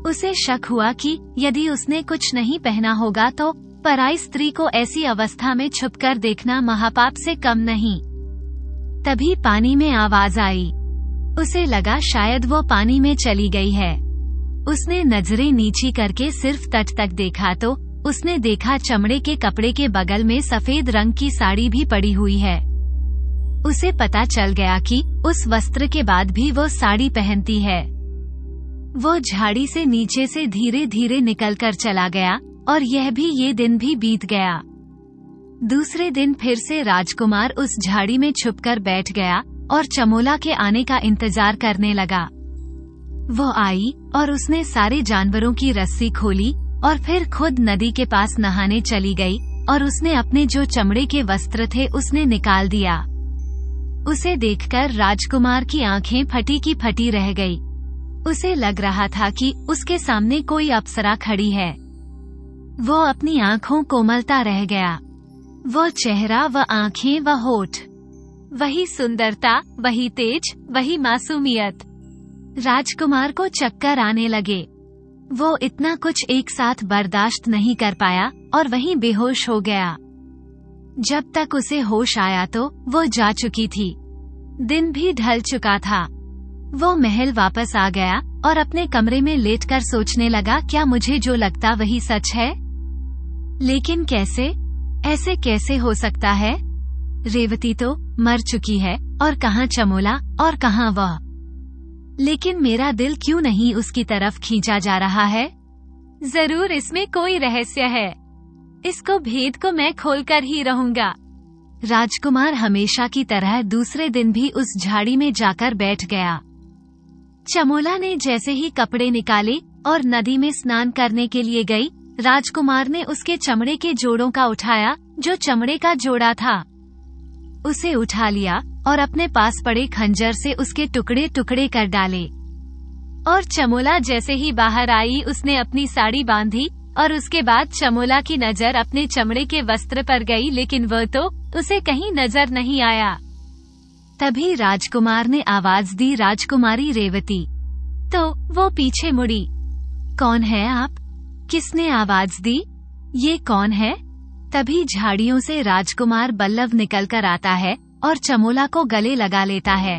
उसे शक हुआ कि यदि उसने कुछ नहीं पहना होगा तो पराई स्त्री को ऐसी अवस्था में छुपकर देखना महापाप से कम नहीं। तभी पानी में आवाज आई। उसे लगा शायद वो पानी में चली गई है। उसने नजरें नीची करके सिर्फ तट तक देखा तो उसने देखा चमड़े के कपड़े के बगल में सफेद रंग की साड़ी भी पड़ी हुई है। उसे पता चल गया कि उस वस्त्र के बाद भी वो साड़ी पहनती है। वो झाड़ी से नीचे से धीरे धीरे निकलकर चला गया और ये दिन भी बीत गया। दूसरे दिन फिर से राजकुमार उस झाड़ी में छुपकर बैठ गया और चमोला के आने का इंतजार करने लगा। वो आई और उसने सारे जानवरों की रस्सी खोली और फिर खुद नदी के पास नहाने चली गई और उसने अपने जो चमड़े के वस्त्र थे उसने निकाल दिया। उसे देखकर राजकुमार की आंखें फटी की फटी रह गई। उसे लग रहा था कि उसके सामने कोई अप्सरा खड़ी है। वो अपनी आंखों कोमलता रह गया। वो चेहरा, व आंखें, व होठ, वही सुंदरता, वही तेज, वही मासूमियत। राजकुमार को चक्कर आने लगे। वो इतना कुछ एक साथ बर्दाश्त नहीं कर पाया और वहीं बेहोश हो गया। जब तक उसे होश आया तो वो जा चुकी थी। दिन भी ढल चुका था। वो महल वापस आ गया और अपने कमरे में लेटकर सोचने लगा, क्या मुझे जो लगता वही सच है? लेकिन कैसे? ऐसे कैसे हो सकता है? रेवती तो मर चुकी है और कहाँ चमोला और कहाँ वह। लेकिन मेरा दिल क्यों नहीं उसकी तरफ खींचा जा रहा है? जरूर इसमें कोई रहस्य है। इसको भेद को मैं खोलकर ही रहूंगा। राजकुमार हमेशा की तरह दूसरे दिन भी उस झाड़ी में जाकर बैठ गया। चमोला ने जैसे ही कपड़े निकाले और नदी में स्नान करने के लिए गई, राजकुमार ने उसके चमड़े के जोड़ों का उठाया, जो चमड़े का जोड़ा था। उसे उठा लिया और अपने पास पड़े खंजर से उसके टुकड़े टुकड़े कर डाले। और चमोला जैसे ही बाहर आई, उसने अपनी साड़ी बांधी और उसके बाद चमोला की नजर अपने चमड़े के वस्त्र पर गई, लेकिन वह तो उसे कहीं नजर नहीं आया। तभी राजकुमार ने आवाज दी, राजकुमारी रेवती। तो वो पीछे मुड़ी। कौन है आप? किसने आवाज दी? ये कौन है? तभी झाड़ियों से राजकुमार बल्लभ निकलकर आता है और चमोला को गले लगा लेता है।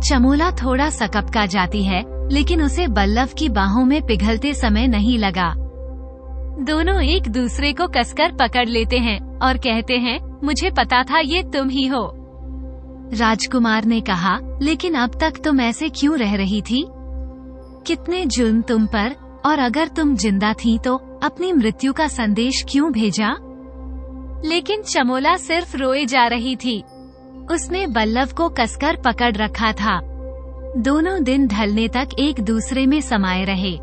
चमोला थोड़ा सकपका जाती है, लेकिन उसे बल्लभ की बाहों में पिघलते समय नहीं लगा। दोनों एक दूसरे को कसकर पकड़ लेते हैं और कहते हैं, मुझे पता था ये तुम ही हो। राजकुमार ने कहा, लेकिन अब तक तुम ऐसे क्यों रह रही थी? कितने जुल्म तुम पर, और अगर तुम जिंदा थी तो अपनी मृत्यु का संदेश क्यों भेजा? लेकिन चमोला सिर्फ रोए जा रही थी। उसने बल्लभ को कसकर पकड़ रखा था। दोनों दिन ढलने तक एक दूसरे में समाये रहे।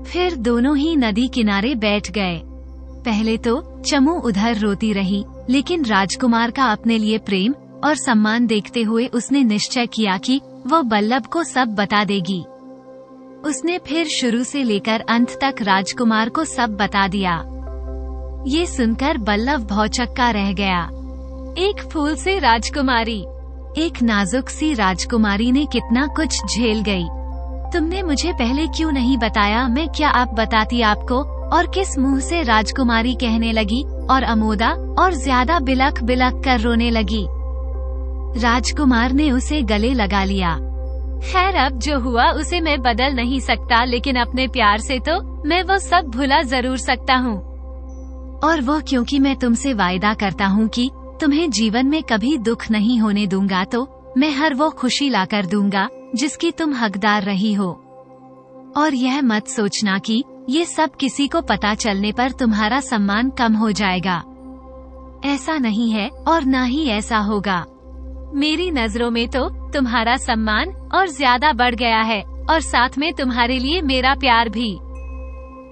फिर दोनों ही नदी किनारे बैठ गए। पहले तो चमू उधर रोती रही, लेकिन राजकुमार का अपने लिए प्रेम और सम्मान देखते हुए उसने निश्चय किया कि वो बल्लभ को सब बता देगी। उसने फिर शुरू से लेकर अंत तक राजकुमार को सब बता दिया। ये सुनकर बल्लभ भौचक्का रह गया। एक फूल से राजकुमारी, एक नाजुक सी राजकुमारी ने कितना कुछ झेल गई। तुमने मुझे पहले क्यों नहीं बताया? मैं क्या आप बताती आपको? और किस मुंह से राजकुमारी कहने लगी और अमोदा और ज्यादा बिलख बिलख कर रोने लगी। राजकुमार ने उसे गले लगा लिया। खैर, अब जो हुआ उसे मैं बदल नहीं सकता, लेकिन अपने प्यार से तो मैं वो सब भुला जरूर सकता हूँ। और वो क्योंकि मैं तुमसे वायदा करता हूँ कि तुम्हें जीवन में कभी दुख नहीं होने दूंगा, तो मैं हर वो खुशी लाकर दूंगा जिसकी तुम हकदार रही हो। और यह मत सोचना कि ये सब किसी को पता चलने पर तुम्हारा सम्मान कम हो जाएगा। ऐसा नहीं है और ना ही ऐसा होगा। मेरी नजरों में तो तुम्हारा सम्मान और ज्यादा बढ़ गया है, और साथ में तुम्हारे लिए मेरा प्यार भी।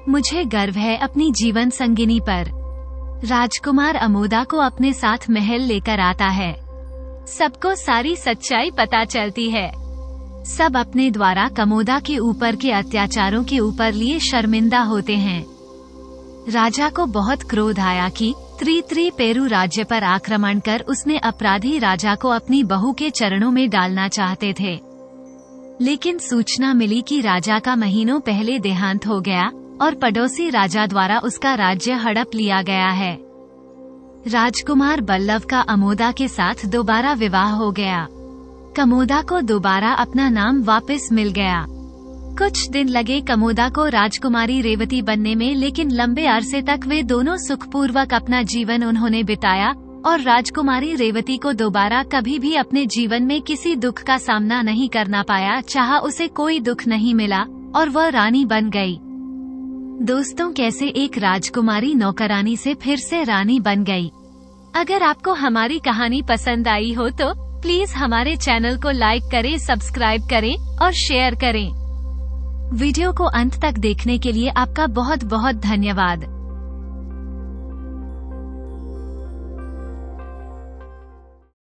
मुझे गर्व है अपनी जीवन संगिनी पर। राजकुमार अमोदा को अपने साथ महल लेकर आता है। सबको सारी सच्चाई पता चलती है। सब अपने द्वारा कमोदा के ऊपर के अत्याचारों के ऊपर लिए शर्मिंदा होते हैं। राजा को बहुत क्रोध आया कि त्रि पेरू राज्य पर आक्रमण कर उसने अपराधी राजा को अपनी बहू के चरणों में डालना चाहते थे। लेकिन सूचना मिली कि राजा का महीनों पहले देहांत हो गया और पड़ोसी राजा द्वारा उसका राज्य हड़प लिया गया है। राजकुमार बल्लभ का अमोदा के साथ दोबारा विवाह हो गया। कमोदा को दोबारा अपना नाम वापस मिल गया। कुछ दिन लगे कमोदा को राजकुमारी रेवती बनने में, लेकिन लंबे अरसे तक वे दोनों सुखपूर्वक अपना जीवन उन्होंने बिताया और राजकुमारी रेवती को दोबारा कभी भी अपने जीवन में किसी दुख का सामना नहीं करना पाया। चाहा उसे कोई दुख नहीं मिला और वह रानी बन गई। दोस्तों, कैसे एक राजकुमारी नौकरानी से फिर से रानी बन गई। अगर आपको हमारी कहानी पसंद आई हो तो प्लीज हमारे चैनल को लाइक करें, सब्सक्राइब करें और शेयर करें। वीडियो को अंत तक देखने के लिए आपका बहुत बहुत धन्यवाद।